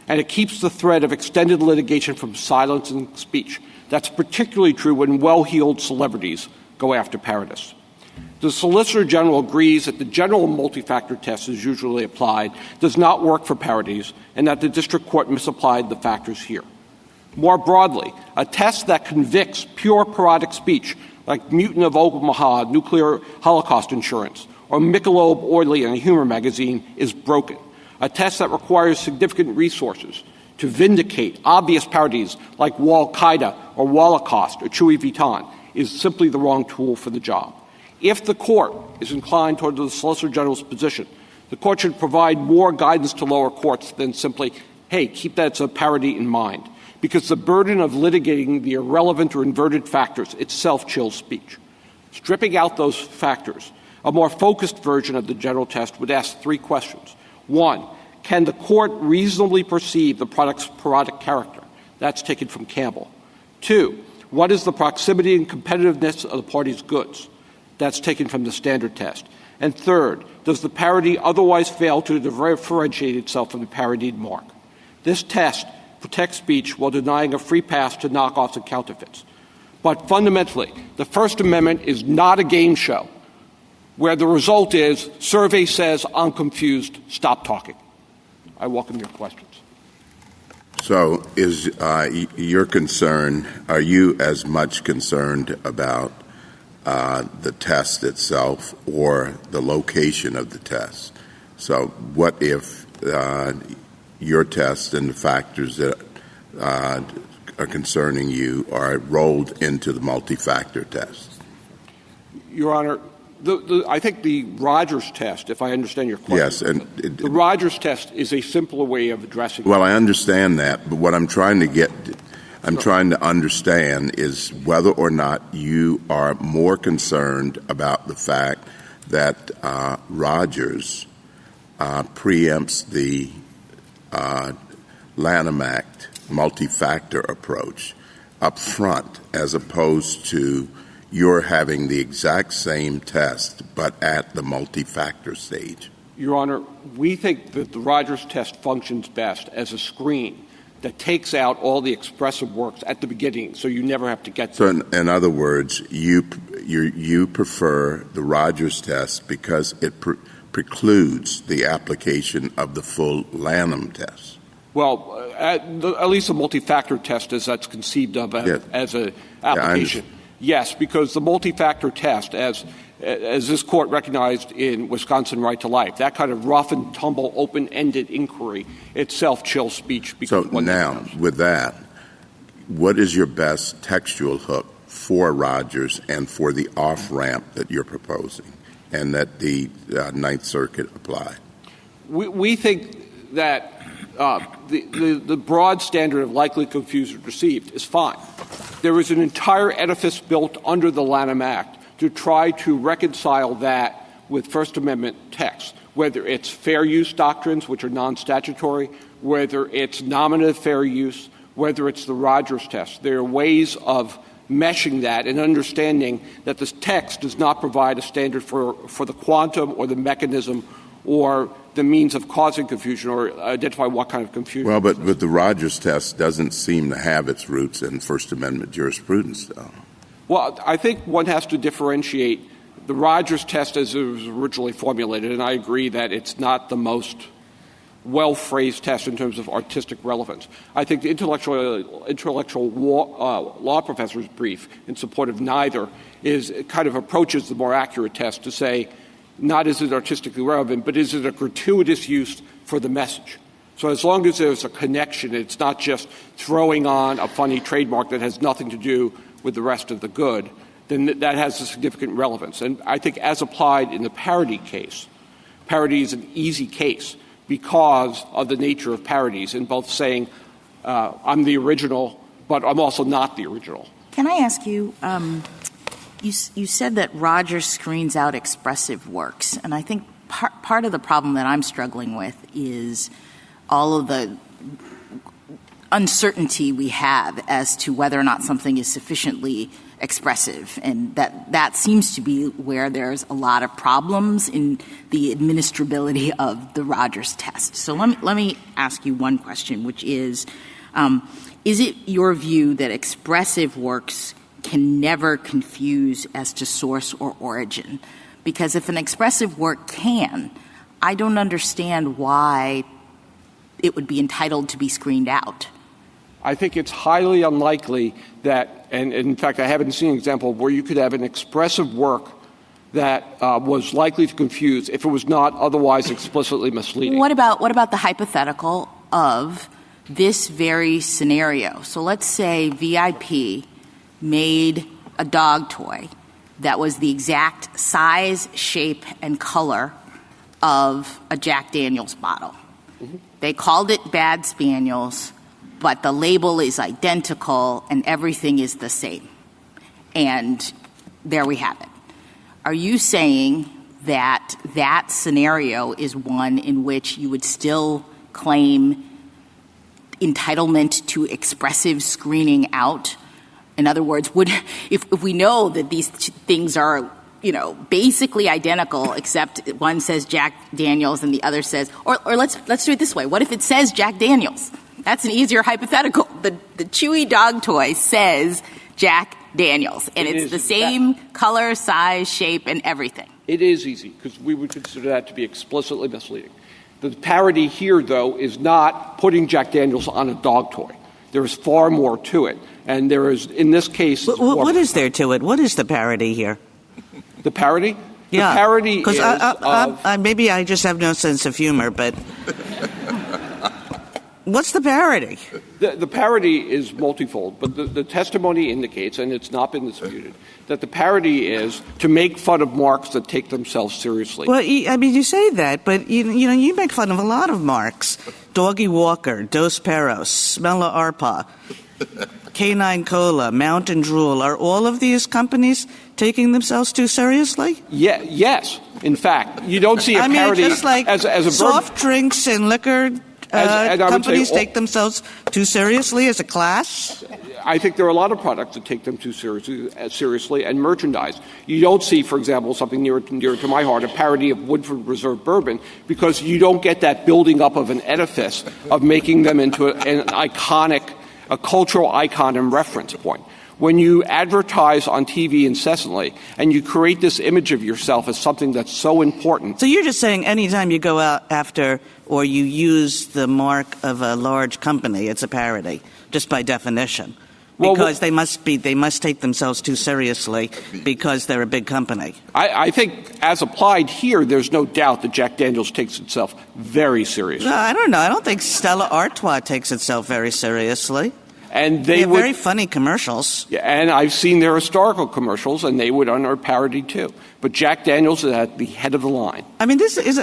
and it keeps the threat of extended litigation from silence and speech. That's particularly true when well-heeled celebrities go after parodists. The Solicitor General agrees that the general multi-factor test is usually applied does not work for parodies, and that the District Court misapplied the factors here. More broadly, a test that convicts pure parodic speech, like Mutant of Omaha, Nuclear Holocaust Insurance, or Michelob Oily in a humor magazine, is broken. A test that requires significant resources to vindicate obvious parodies like Wal-Qaeda or Holocaust or Chewy Vuitton is simply the wrong tool for the job. If the Court is inclined toward the Solicitor General's position, the Court should provide more guidance to lower courts than simply, hey, keep that as a parody in mind, because the burden of litigating the irrelevant or inverted factors itself chills speech. Stripping out those factors, a more focused version of the general test would ask three questions. One, can the Court reasonably perceive the product's parodic character? That's taken from Campbell. Two, what is the proximity and competitiveness of the party's goods? That's taken from the standard test. And third, does the parody otherwise fail to differentiate itself from the parodied mark? This test protects speech while denying a free pass to knockoffs and counterfeits. But fundamentally, the First Amendment is not a game show where the result is survey says I'm confused, stop talking. I welcome your questions. So is your concern, are you as much concerned about the test itself or the location of the test? So what if your test and the factors that are concerning you are rolled into the multi-factor test? Your Honor, I think the Rogers test, if I understand your question. Yes. And the Rogers test is a simpler way of addressing it. Well, I understand that, but what I'm trying to understand is whether or not you are more concerned about the fact that Rogers preempts the Lanham Act multi-factor approach up front as opposed to you're having the exact same test but at the multi-factor stage. Your Honor, we think that the Rogers test functions best as a screen that takes out all the expressive works at the beginning, so you never have to get to So in other words, you prefer the Rogers test because it precludes the application of the full Lanham test. Well, at least the multi-factor test as that's conceived of as an application. Yes, because the multi-factor test, as this Court recognized in Wisconsin Right to Life, that kind of rough and tumble, open-ended inquiry itself chills speech. So now, with that, what is your best textual hook for Rogers and for the off-ramp that you're proposing and that the Ninth Circuit applied? We think that the broad standard of likely confused or deceived is fine. There was an entire edifice built under the Lanham Act to try to reconcile that with First Amendment text, whether it's fair use doctrines, which are non-statutory, whether it's nominative fair use, whether it's the Rogers test. There are ways of meshing that and understanding that this text does not provide a standard for the quantum or the mechanism or the means of causing confusion or identify what kind of confusion. Well, but the Rogers test doesn't seem to have its roots in First Amendment jurisprudence, though. Well, I think one has to differentiate the Rogers test as it was originally formulated, and I agree that it's not the most well-phrased test in terms of artistic relevance. I think the intellectual law professor's brief in support of neither kind of approaches the more accurate test to say, not is it artistically relevant, but is it a gratuitous use for the message? So as long as there's a connection, it's not just throwing on a funny trademark that has nothing to do with the rest of the good, then that has a significant relevance. And I think as applied in the parody case, parody is an easy case because of the nature of parodies in both saying, I'm the original, but I'm also not the original. Can I ask you, you said that Rogers screens out expressive works, and I think part of the problem that I'm struggling with is all of the uncertainty we have as to whether or not something is sufficiently expressive, and that seems to be where there's a lot of problems in the administrability of the Rogers test. So let me ask you one question, which is it your view that expressive works can never confuse as to source or origin? Because if an expressive work can, I don't understand why it would be entitled to be screened out. I think it's highly unlikely that, and in fact I haven't seen an example where you could have an expressive work that was likely to confuse if it was not otherwise explicitly misleading. What about the hypothetical of this very scenario? So let's say VIP made a dog toy that was the exact size, shape, and color of a Jack Daniels bottle. Mm-hmm. They called it Bad Spaniels, but the label is identical and everything is the same. And there we have it. Are you saying that that scenario is one in which you would still claim entitlement to expressive screening out? In other words, if we know that these things are, basically identical, except one says Jack Daniels and the other says, or let's do it this way. What if it says Jack Daniels? That's an easier hypothetical. The Chewy dog toy says Jack Daniels, and it's the same color, size, shape, and everything. It is easy, because we would consider that to be explicitly misleading. The parody here, though, is not putting Jack Daniels on a dog toy. There is far more to it. And there is, in this case... What is there to it? What is the parody here? The parody? Yeah. The parody is... Because maybe I just have no sense of humor, but... What's the parody? The parody is multifold, but the testimony indicates, and it's not been disputed, that the parody is to make fun of marks that take themselves seriously. Well, you say that, but you make fun of a lot of marks. Doggy Walker, Dos Perros, Smella Arpa, Canine Cola, Mountain Drool. Are all of these companies taking themselves too seriously? Yes. In fact, you don't see a parody just like as a soft drinks and liquor companies take themselves too seriously as a class? I think there are a lot of products that take them too seriously and merchandise. You don't see, for example, something near to my heart, a parody of Woodford Reserve bourbon, because you don't get that building up of an edifice of making them into a cultural icon and reference point. When you advertise on TV incessantly and you create this image of yourself as something that's so important. So you're just saying anytime you go out after or you use the mark of a large company, it's a parody, just by definition. Because they must take themselves too seriously because they're a big company. I think as applied here, there's no doubt that Jack Daniels takes itself very seriously. No, I don't know. I don't think Stella Artois takes itself very seriously. And they have very funny commercials. Yeah, and I've seen their historical commercials, and they would honor parody too. But Jack Daniels is at the head of the line. I mean, this is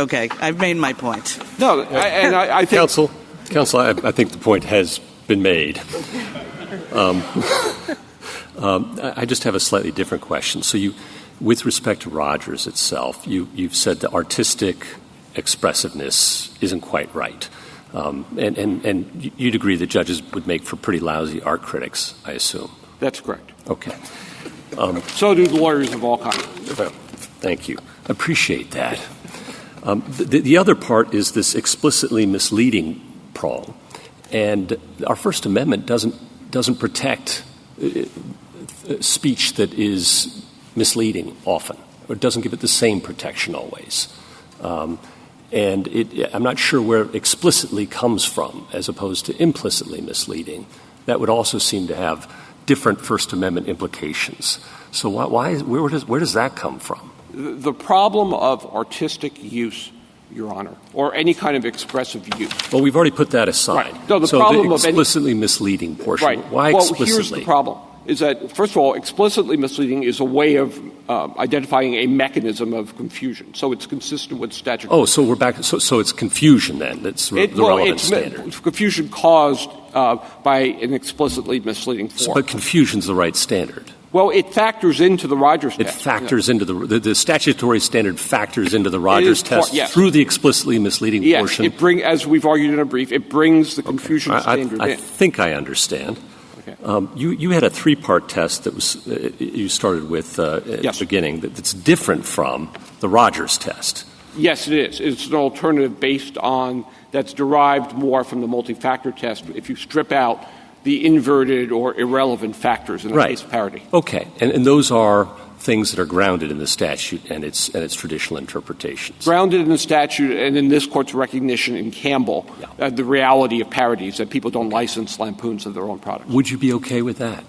Okay, I've made my point. No, I think... Counsel, I think the point has been made. I just have a slightly different question. So with respect to Rogers itself, you've said the artistic expressiveness isn't quite right. And you'd agree that judges would make for pretty lousy art critics, I assume. That's correct. Okay. So do lawyers of all kinds. Well, thank you. Appreciate that. The other part is this explicitly misleading prong. And our First Amendment doesn't protect speech that is misleading often, or it doesn't give it the same protection always. And I'm not sure where explicitly comes from as opposed to implicitly misleading. That would also seem to have different First Amendment implications. So where does that come from? The problem of artistic use, Your Honor, or any kind of expressive use. Well, we've already put that aside. Right. No, the so problem the of explicitly misleading portion. Right. Why well, explicitly? Here's the problem. Is that, first of all, explicitly misleading is a way of identifying a mechanism of confusion. So it's consistent with statute. Oh, so we're back. So it's confusion then. That's the relevant standard. It's confusion caused by an explicitly misleading form. But confusion's the right standard. Well, it factors into the Rogers test. It factors into the statutory standard factors into the Rogers test through the explicitly misleading portion. Yes, as we've argued in a brief, it brings the confusion standard in. I think I understand. Okay. You had a three-part test that was you started with at the beginning that's different from the Rogers test. Yes, it is. It's an alternative based on that's derived more from the multi-factor test. If you strip out the inverted or irrelevant factors in the case of parody. Okay. And those are things that are grounded in the statute and its traditional interpretations. Grounded in the statute and in this Court's recognition in Campbell, the reality of parodies, that people don't license lampoons of their own products. Would you be okay with that?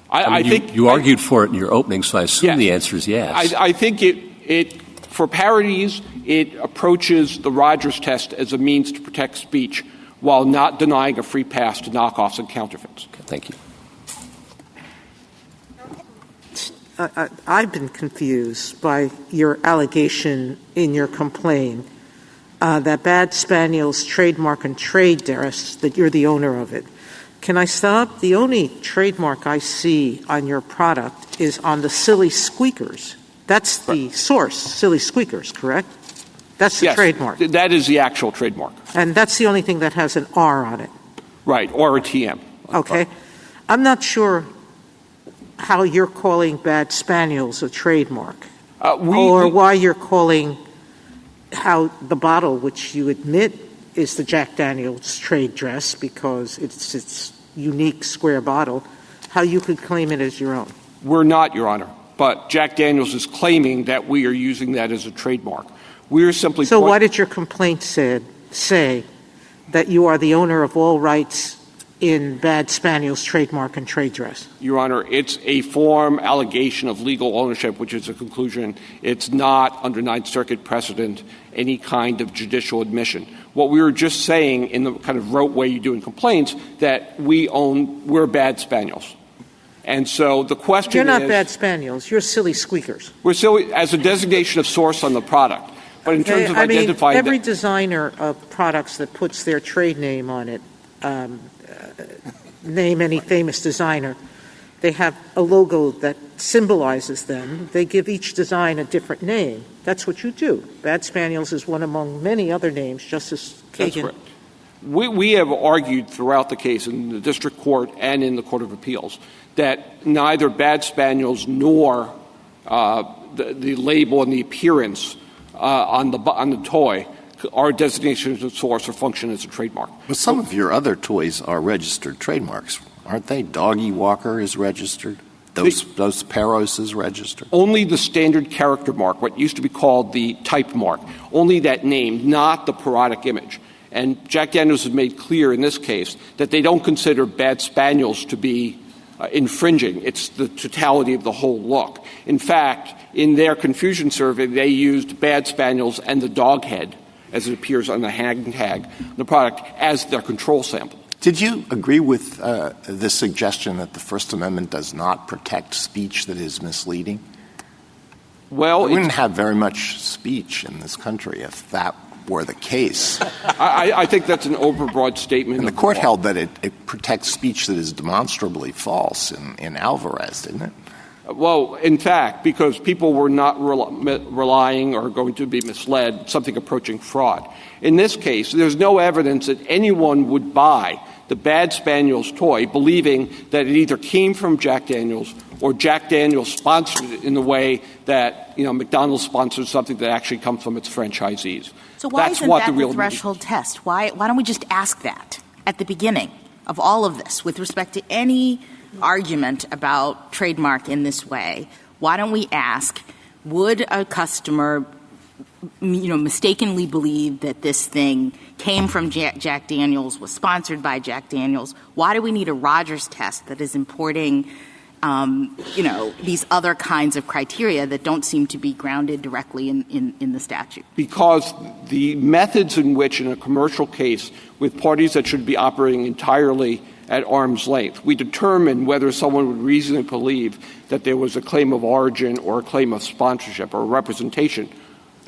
I think you argued for it in your opening, so I assume the answer is yes. I think it for parodies, it approaches the Rogers test as a means to protect speech while not denying a free pass to knockoffs and counterfeits. Okay, thank you. I've been confused by your allegation in your complaint that Bad Spaniel's trademark and trade dress, that you're the owner of it. Can I stop? The only trademark I see on your product is on the Silly Squeakers. That's the source, Silly Squeakers, correct? That's the trademark. That is the actual trademark. And that's the only thing that has an R on it. Right, or a TM. Okay. I'm not sure how you're calling Bad Spaniels a trademark, or why you're calling how the bottle, which you admit is the Jack Daniel's trade dress because it's its unique square bottle, how you could claim it as your own. We're not, Your Honor, but Jack Daniel's is claiming that we are using that as a trademark. We're simply... So why did your complaint say that you are the owner of all rights in Bad Spaniel's trademark and trade dress? Your Honor, it's a form allegation of legal ownership, which is a conclusion. It's not, under Ninth Circuit precedent, any kind of judicial admission. What we were just saying in the kind of rote way you do in complaints, that we're Bad Spaniels. And so the question is... You're not Bad Spaniels. You're Silly Squeakers. We're silly as a designation of source on the product. But in terms of identifying... every designer of products that puts their trade name on it, name any famous designer, they have a logo that symbolizes them. They give each design a different name. That's what you do. Bad Spaniels is one among many other names, Justice Kagan. That's correct. We have argued throughout the case in the district court and in the Court of Appeals that neither Bad Spaniels nor the label and the appearance on the toy are designations of source or function as a trademark. But some of your other toys are registered trademarks, aren't they? Doggy Walker is registered. Those Peros is registered. Only the standard character mark, what used to be called the type mark, only that name, not the parodic image. And Jack Daniels has made clear in this case that they don't consider Bad Spaniels to be infringing. It's the totality of the whole look. In fact, in their confusion survey, they used Bad Spaniels and the dog head, as it appears on the hang tag, the product, as their control sample. Did you agree with the suggestion that the First Amendment does not protect speech that is misleading? Well, we wouldn't have very much speech in this country if that were the case. I think that's an overbroad statement. And the court held that it protects speech that is demonstrably false in Alvarez, didn't it? Well, in fact, because people were not relying or going to be misled, something approaching fraud. In this case, there's no evidence that anyone would buy the Bad Spaniels toy believing that it either came from Jack Daniels or Jack Daniels sponsored it in the way that, McDonald's sponsors something that actually comes from its franchisees. So why That's isn't what that the real threshold test? Why don't we just ask that at the beginning of all of this with respect to any argument about trademark in this way? Why don't we ask, would a customer mistakenly believe that this thing came from Jack Daniels, was sponsored by Jack Daniels? Why do we need a Rogers test that is importing, these other kinds of criteria that don't seem to be grounded directly in the statute? Because the methods in which, in a commercial case, with parties that should be operating entirely at arm's length, we determine whether someone would reasonably believe that there was a claim of origin or a claim of sponsorship or representation.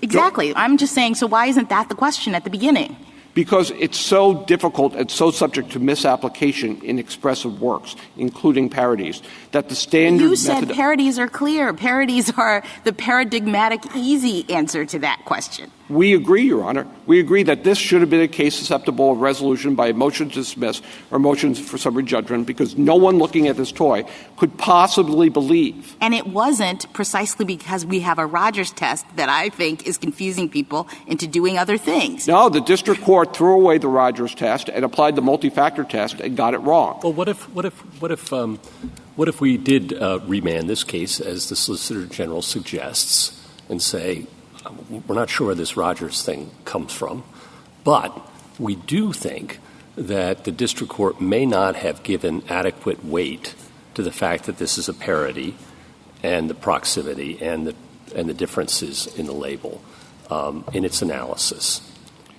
Exactly. I'm just saying, so why isn't that the question at the beginning? Because it's so difficult and so subject to misapplication in expressive works, including parodies, that the standard You said parodies are clear. Parodies are the paradigmatic, easy answer to that question. We agree, Your Honor. We agree that this should have been a case susceptible of resolution by a motion to dismiss or motions for summary judgment because no one looking at this toy could possibly believe. And it wasn't precisely because we have a Rogers test that I think is confusing people into doing other things. No, the district court threw away the Rogers test and applied the multi-factor test and got it wrong. Well, what if we did remand this case, as the Solicitor General suggests, and say, we're not sure where this Rogers thing comes from, but we do think that the district court may not have given adequate weight to the fact that this is a parody and the proximity and the differences in the label in its analysis.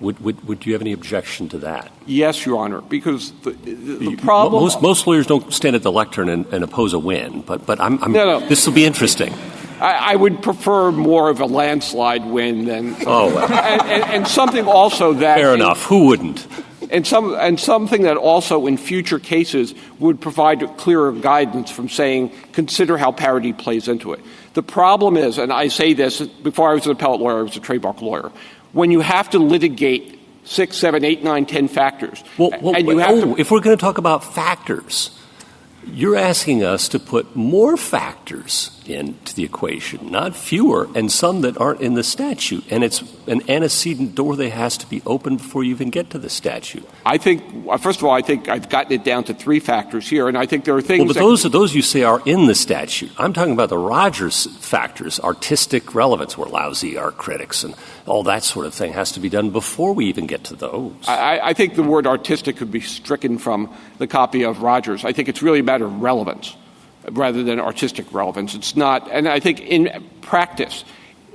Would you have any objection to that? Yes, Your Honor, because the problem... Most lawyers don't stand at the lectern and oppose a win, but No. This will be interesting. I would prefer more of a landslide win than... Oh, well. and something also that... Fair enough. Who wouldn't? And something that also in future cases would provide clearer guidance from saying, consider how parody plays into it. The problem is, and I say this, before I was an appellate lawyer, I was a trademark lawyer, when you have to litigate 6, 7, 8, 9, 10 factors... if we're going to talk about factors... You're asking us to put more factors into the equation, not fewer, and some that aren't in the statute. And it's an antecedent door that has to be opened before you even get to the statute. I think, first of all, I think I've gotten it down to 3 factors here, and I think there are things... Well, but those you say are in the statute. I'm talking about the Rogers factors, artistic relevance. We're lousy, our critics, and all that sort of thing has to be done before we even get to those. I think the word artistic could be stricken from the copy of Rogers. I think it's really a matter of relevance rather than artistic relevance. It's not, and I think in practice,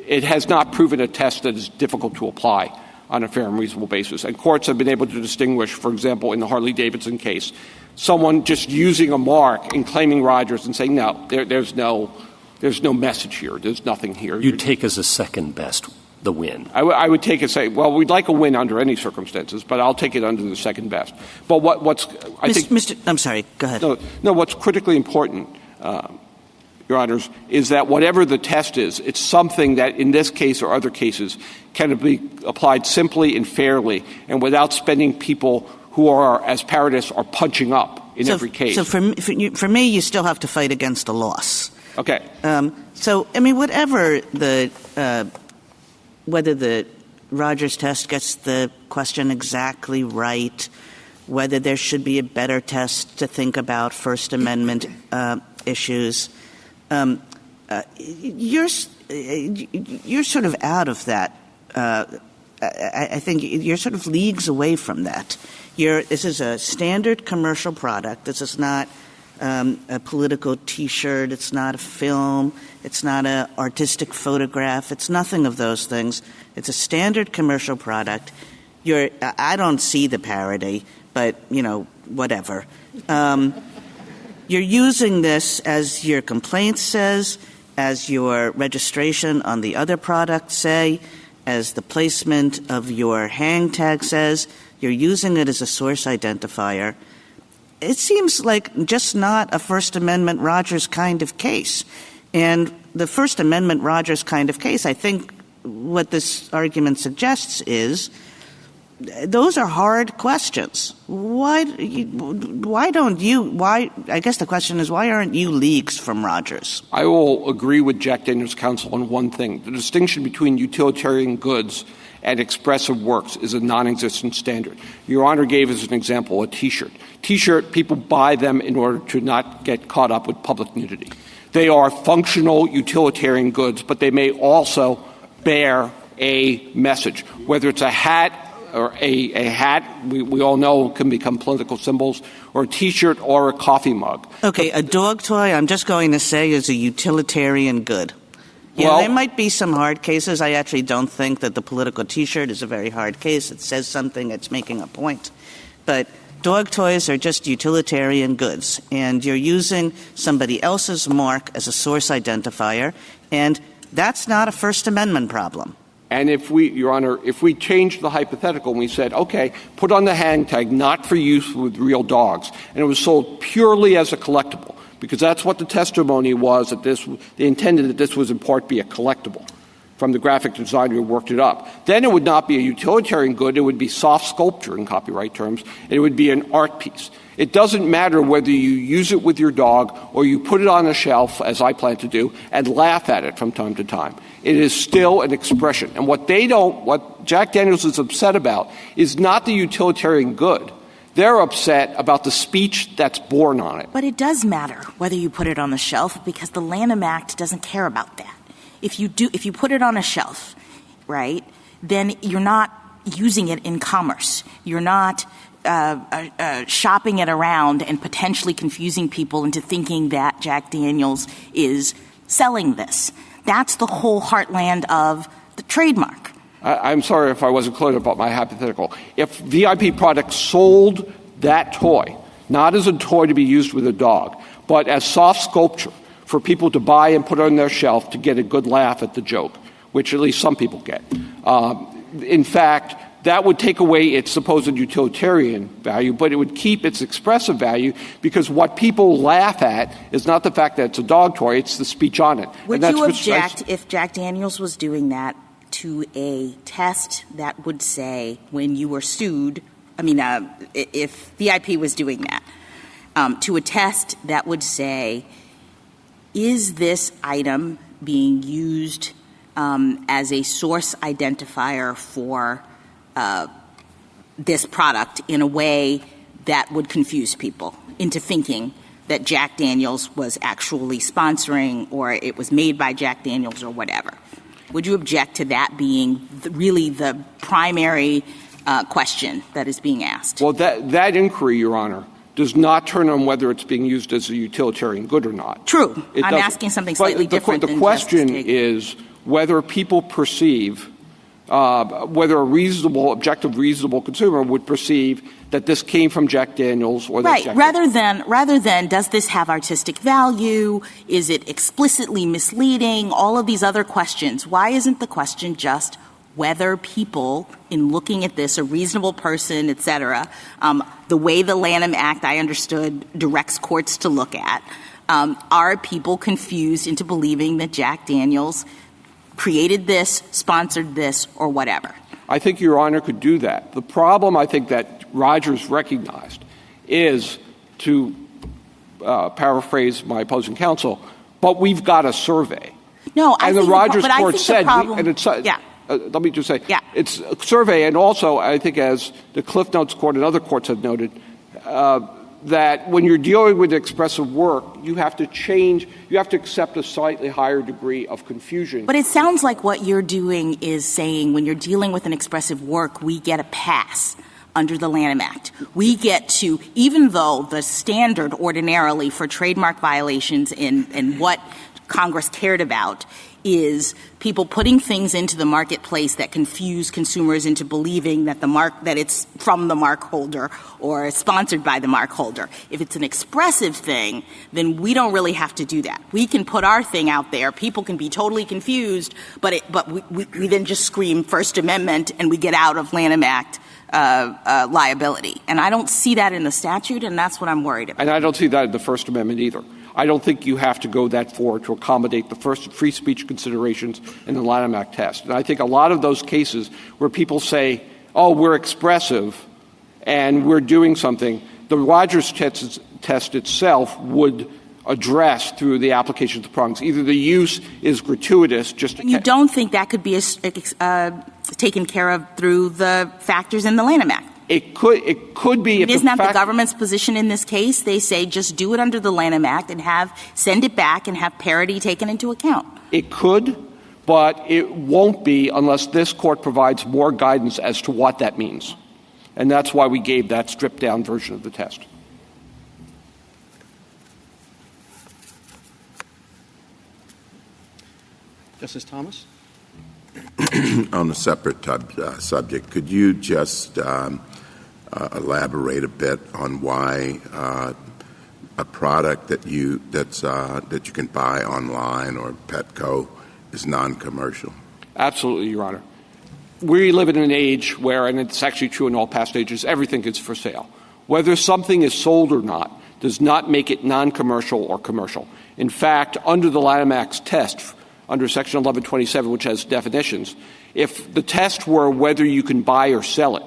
it has not proven a test that is difficult to apply on a fair and reasonable basis. And courts have been able to distinguish, for example, in the Harley-Davidson case, someone just using a mark and claiming Rogers and saying, no, there's no message here. There's nothing here. You take as a second best the win. I would take it, say, well, we'd like a win under any circumstances, but I'll take it under the second best. But I'm sorry, go ahead. No, what's critically important, Your Honors, is that whatever the test is, it's something that in this case or other cases can be applied simply and fairly and without spending people who are, as parodists, are punching up in every case. So for me, you still have to fight against a loss. Okay. Whether the Rogers test gets the question exactly right, whether there should be a better test to think about First Amendment issues, you're sort of out of that. I think you're sort of leagues away from that. This is a standard commercial product. This is not a political T-shirt. It's not a film. It's not an artistic photograph. It's nothing of those things. It's a standard commercial product. I don't see the parody, but, whatever. You're using this, as your complaint says, as your registration on the other product say, as the placement of your hang tag says. You're using it as a source identifier. It seems like just not a First Amendment Rogers kind of case. And the First Amendment Rogers kind of case, I think what this argument suggests is those are hard questions. I guess the question is, why aren't you leagues from Rogers? I will agree with Jack Daniels' counsel on one thing. The distinction between utilitarian goods and expressive works is a non-existent standard. Your Honor gave as an example a T-shirt. T-shirt, people buy them in order to not get caught up with public nudity. They are functional utilitarian goods, but they may also bear a message, whether it's a hat or a hat, we all know can become political symbols, or a T-shirt or a coffee mug. Okay, a dog toy, I'm just going to say, is a utilitarian good. Yeah, there might be some hard cases. I actually don't think that the political T-shirt is a very hard case. It says something, it's making a point. But dog toys are just utilitarian goods, and you're using somebody else's mark as a source identifier, and that's not a First Amendment problem. And Your Honor, if we changed the hypothetical and we said, okay, put on the hang tag, not for use with real dogs, and it was sold purely as a collectible, because that's what the testimony was, that they intended that this was in part be a collectible from the graphic designer who worked it up. Then it would not be a utilitarian good, it would be soft sculpture in copyright terms, and it would be an art piece. It doesn't matter whether you use it with your dog or you put it on a shelf, as I plan to do, and laugh at it from time to time. It is still an expression. And what Jack Daniels is upset about is not the utilitarian good. They're upset about the speech that's born on it. But it does matter whether you put it on the shelf, because the Lanham Act doesn't care about that. If you put it on a shelf, right, then you're not using it in commerce. You're not shopping it around and potentially confusing people into thinking that Jack Daniels is selling this. That's the whole heartland of the trademark. I'm sorry if I wasn't clear about my hypothetical. If VIP Products sold that toy, not as a toy to be used with a dog, but as soft sculpture for people to buy and put on their shelf to get a good laugh at the joke, which at least some people get. In fact, that would take away its supposed utilitarian value, but it would keep its expressive value, because what people laugh at is not the fact that it's a dog toy, it's the speech on it. Would you object if Jack Daniels was doing that to a test that would say, when you were sued, if VIP was doing that, to a test that would say, is this item being used as a source identifier for this product in a way that would confuse people into thinking that Jack Daniels was actually sponsoring, or it was made by Jack Daniels, or whatever? Would you object to that being really the primary question that is being asked? Well, that inquiry, Your Honor, does not turn on whether it's being used as a utilitarian good or not. True. I'm asking something slightly different. The question is whether people perceive, whether a objective, reasonable consumer would perceive that this came from Jack Daniels or right. Rather than does this have artistic value? Is it explicitly misleading? All of these other questions. Why isn't the question just whether people, in looking at this, a reasonable person, et cetera, the way the Lanham Act, I understood, directs courts to look at, are people confused into believing that Jack Daniels created this, sponsored this, or whatever? I think Your Honor could do that. The problem I think that Rogers recognized is, to paraphrase my opposing counsel, but we've got a survey. No, and the Rogers court said, yeah. Let me just say, it's a survey, and also I think, as the Cliff Notes Court and other courts have noted, that when you're dealing with expressive work, you have to accept a slightly higher degree of confusion. But it sounds like what you're doing is saying, when you're dealing with an expressive work, we get a pass. under the Lanham Act. We get to, even though the standard ordinarily for trademark violations in what Congress cared about is people putting things into the marketplace that confuse consumers into believing that that it's from the mark holder or sponsored by the mark holder. If it's an expressive thing, then we don't really have to do that. We can put our thing out there. People can be totally confused, but we then just scream First Amendment and we get out of Lanham Act liability. And I don't see that in the statute, and that's what I'm worried about. And I don't see that in the First Amendment either. I don't think you have to go that far to accommodate the first free speech considerations in the Lanham Act test. And I think a lot of those cases where people say, oh, we're expressive and we're doing something, the Rogers test itself would address through the application of the prongs. Either the use is gratuitous, just you don't think that could be taken care of through the factors in the Lanham Act? It could be. Isn't that the government's position in this case? They say just do it under the Lanham Act and send it back and have parity taken into account. It could, but it won't be unless this court provides more guidance as to what that means. And that's why we gave that stripped-down version of the test. Justice Thomas? On a separate subject, could you just elaborate a bit on why a product that you can buy online or Petco is non-commercial? Absolutely, Your Honor. We live in an age where, and it's actually true in all past ages, everything is for sale. Whether something is sold or not does not make it non-commercial or commercial. In fact, under the Lanham Act's test, under Section 1127, which has definitions, if the test were whether you can buy or sell it,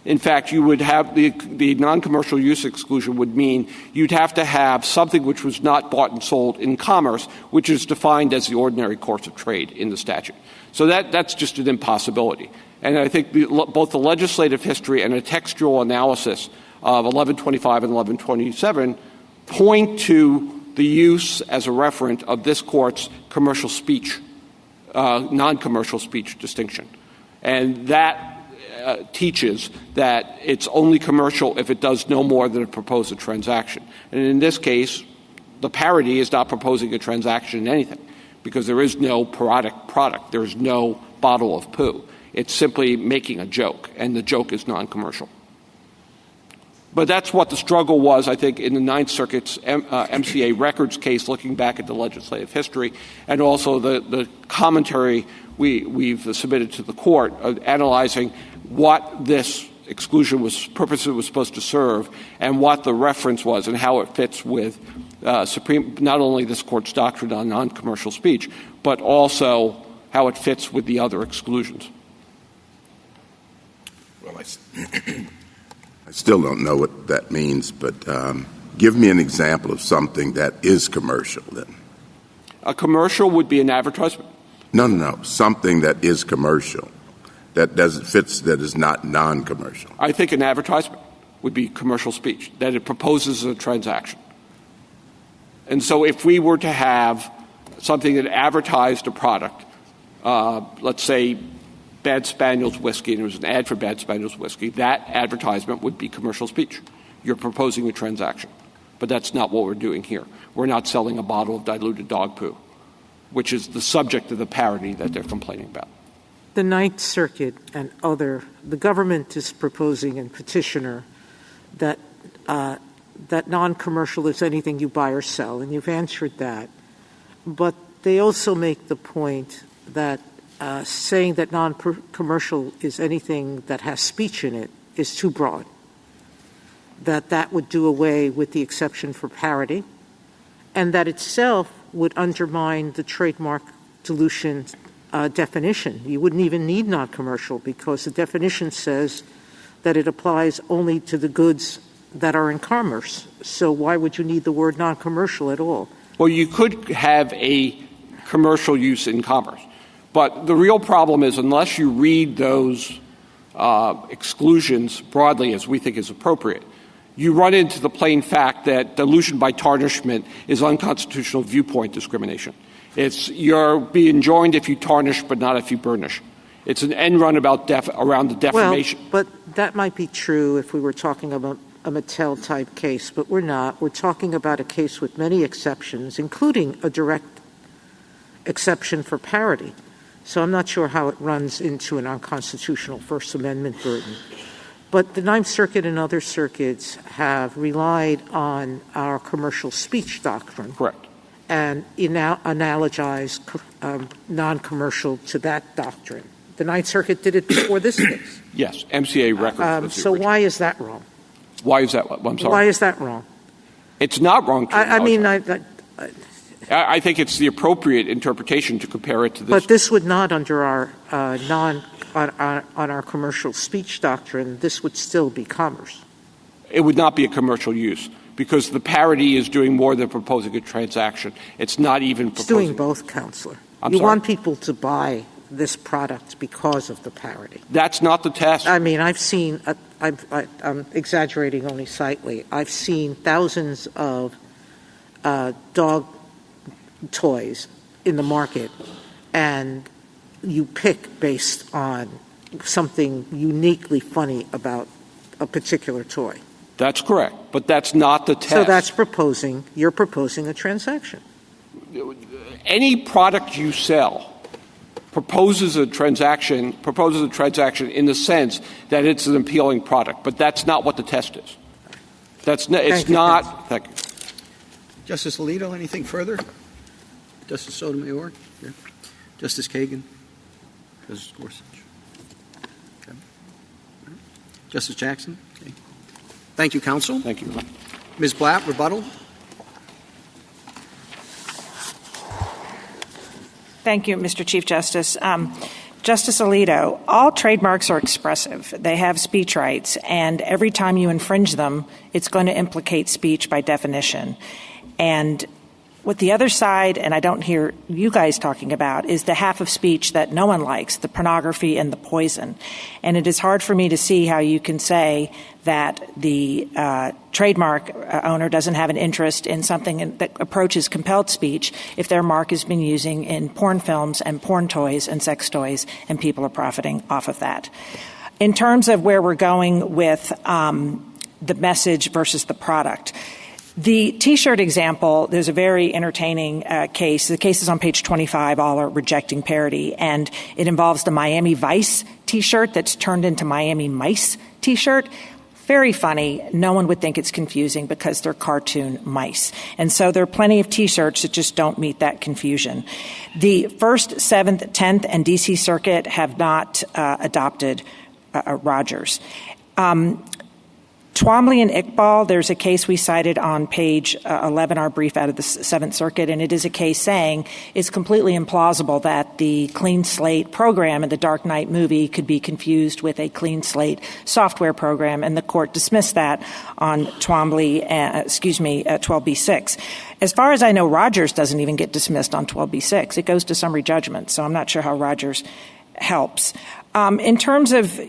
in fact, you would have the non-commercial use exclusion would mean you'd have to have something which was not bought and sold in commerce, which is defined as the ordinary course of trade in the statute. So that's just an impossibility. And I think both the legislative history and a textual analysis of 1125 and 1127 point to the use as a referent of this court's commercial speech, non-commercial speech distinction. And that teaches that it's only commercial if it does no more than propose a transaction. And in this case, the parody is not proposing a transaction in anything because there is no product. There is no bottle of poo. It's simply making a joke, and the joke is non-commercial. But that's what the struggle was, I think, in the Ninth Circuit's MCA records case, looking back at the legislative history, and also the commentary we've submitted to the court, analyzing what this exclusion was supposed to serve, and what the reference was, and how it fits with not only this court's doctrine on non-commercial speech, but also how it fits with the other exclusions. Well, I still don't know what that means, but give me an example of something that is commercial then. A commercial would be an advertisement. No. Something that is commercial, that is not non-commercial. I think an advertisement would be commercial speech, that it proposes a transaction. And so if we were to have something that advertised a product, let's say Bad Spaniel's whiskey, and there was an ad for Bad Spaniel's whiskey, that advertisement would be commercial speech. You're proposing a transaction. But that's not what we're doing here. We're not selling a bottle of diluted dog poo, which is the subject of the parody that they're complaining about. The Ninth Circuit and the government is proposing in petitioner that non-commercial is anything you buy or sell, and you've answered that. But they also make the point that saying that non-commercial is anything that has speech in it is too broad, that would do away with the exception for parody, and that itself would undermine the trademark dilution definition. You wouldn't even need non-commercial because the definition says that it applies only to the goods that are in commerce. So why would you need the word non-commercial at all? Well, you could have a commercial use in commerce. But the real problem is unless you read those exclusions broadly, as we think is appropriate, you run into the plain fact that dilution by tarnishment is unconstitutional viewpoint discrimination. You're being joined if you tarnish but not if you burnish. It's an end run around the defamation. Well, but that might be true if we were talking about a Mattel-type case, but we're not. We're talking about a case with many exceptions, including a direct exception for parody. So I'm not sure how it runs into an unconstitutional First Amendment burden. But the Ninth Circuit and other circuits have relied on our commercial speech doctrine. Correct. And analogized non-commercial to that doctrine. The Ninth Circuit did it before this case. Yes, MCA records. So why is that wrong? Why is that? I'm sorry. Why is that wrong? It's not wrong. I think it's the appropriate interpretation to compare it to this. But this would not, under our on our commercial speech doctrine, this would still be commerce. It would not be a commercial use because the parody is doing more than proposing a transaction. It's not even proposing. It's doing both, Counselor. I'm you sorry? want people to buy this product because of the parody. That's not the test. I mean, I've seen, I'm exaggerating only slightly, I've seen thousands of dog toys in the market, and you pick based on something uniquely funny about a particular toy. That's correct, but that's not the test. So you're proposing a transaction. Any product you sell proposes a transaction in the sense that it's an appealing product, but that's not what the test is. Thank you. Justice Alito, anything further? Justice Sotomayor? Yeah. Justice Kagan? Justice Gorsuch? Okay. Justice Jackson? Okay. Thank you, counsel. Thank you. Ms. Blatt, rebuttal? Thank you, Mr. Chief Justice. Justice Alito, all trademarks are expressive. They have speech rights, and every time you infringe them, it's going to implicate speech by definition. And what the other side, and I don't hear you guys talking about, is the half of speech that no one likes, the pornography and the poison. And it is hard for me to see how you can say that the trademark owner doesn't have an interest in something that approaches compelled speech if their mark has been using in porn films and porn toys and sex toys, and people are profiting off of that. In terms of where we're going with the message versus the product, the T-shirt example, there's a very entertaining case. The case is on page 25. All are rejecting parody. And it involves the Miami Vice T-shirt that's turned into Miami Mice T-shirt. Very funny. No one would think it's confusing because they're cartoon mice. And so there are plenty of T-shirts that just don't meet that confusion. The 1st, 7th, 10th, and D.C. Circuit have not adopted Rogers. Twombly and Iqbal, there's a case we cited on page 11, our brief out of the 7th Circuit, and it is a case saying it's completely implausible that the Clean Slate program in the Dark Knight movie could be confused with a Clean Slate software program, and the court dismissed that on 12b-6. As far as I know, Rogers doesn't even get dismissed on 12b-6. It goes to summary judgment, so I'm not sure how Rogers helps. In terms of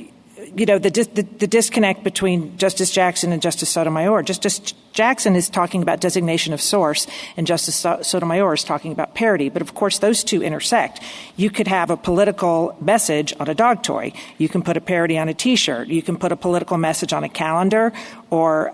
the disconnect between Justice Jackson and Justice Sotomayor. Justice Jackson is talking about designation of source, and Justice Sotomayor is talking about parody. But, of course, those two intersect. You could have a political message on a dog toy. You can put a parody on a T-shirt. You can put a political message on a calendar, or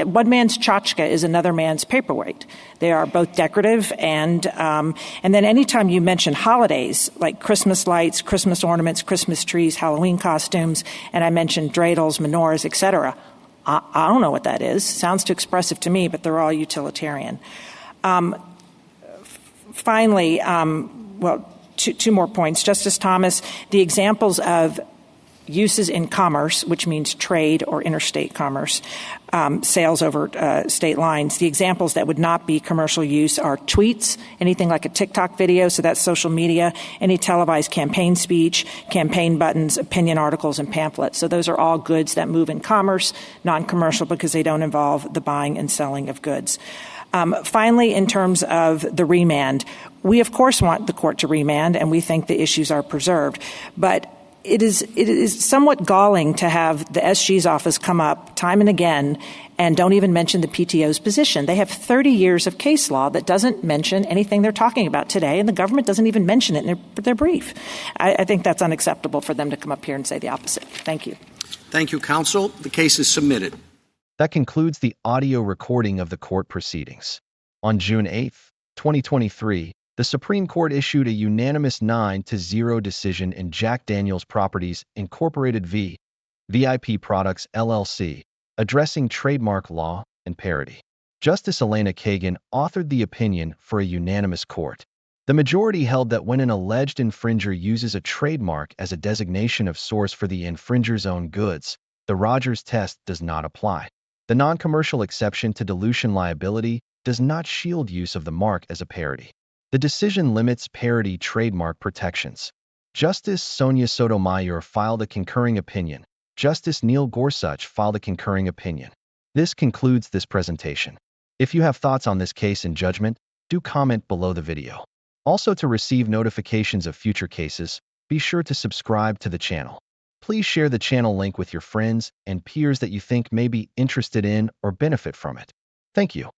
one man's tchotchke is another man's paperweight. They are both decorative, and then anytime you mention holidays like Christmas lights, Christmas ornaments, Christmas trees, Halloween costumes, and I mentioned dreidels, menorahs, etc., I don't know what that is. Sounds too expressive to me, but they're all utilitarian. Finally, two more points. Justice Thomas, the examples of uses in commerce, which means trade or interstate commerce, sales over state lines. The examples that would not be commercial use are tweets, anything like a TikTok video, so that's social media, any televised campaign speech, campaign buttons, opinion articles, and pamphlets. So those are all goods that move in commerce, non-commercial, because they don't involve the buying and selling of goods. Finally, in terms of the remand, we, of course, want the court to remand, and we think the issues are preserved. But it is somewhat galling to have the SG's office come up time and again and don't even mention the PTO's position. They have 30 years of case law that doesn't mention anything they're talking about today, and the government doesn't even mention it in their brief. I think that's unacceptable for them to come up here and say the opposite. Thank you. Thank you, counsel. The case is submitted. That concludes the audio recording of the court proceedings. On June 8, 2023, the Supreme Court issued a unanimous 9-0 decision in Jack Daniel's Properties Incorporated v. VIP Products LLC, addressing trademark law and parody. Justice Elena Kagan authored the opinion for a unanimous court. The majority held that when an alleged infringer uses a trademark as a designation of source for the infringer's own goods, the Rogers test does not apply. The non-commercial exception to dilution liability does not shield use of the mark as a parody. The decision limits parody trademark protections. Justice Sonia Sotomayor filed a concurring opinion. Justice Neil Gorsuch filed a concurring opinion. This concludes this presentation. If you have thoughts on this case and judgment, do comment below the video. Also, to receive notifications of future cases, be sure to subscribe to the channel. Please share the channel link with your friends and peers that you think may be interested in or benefit from it. Thank you.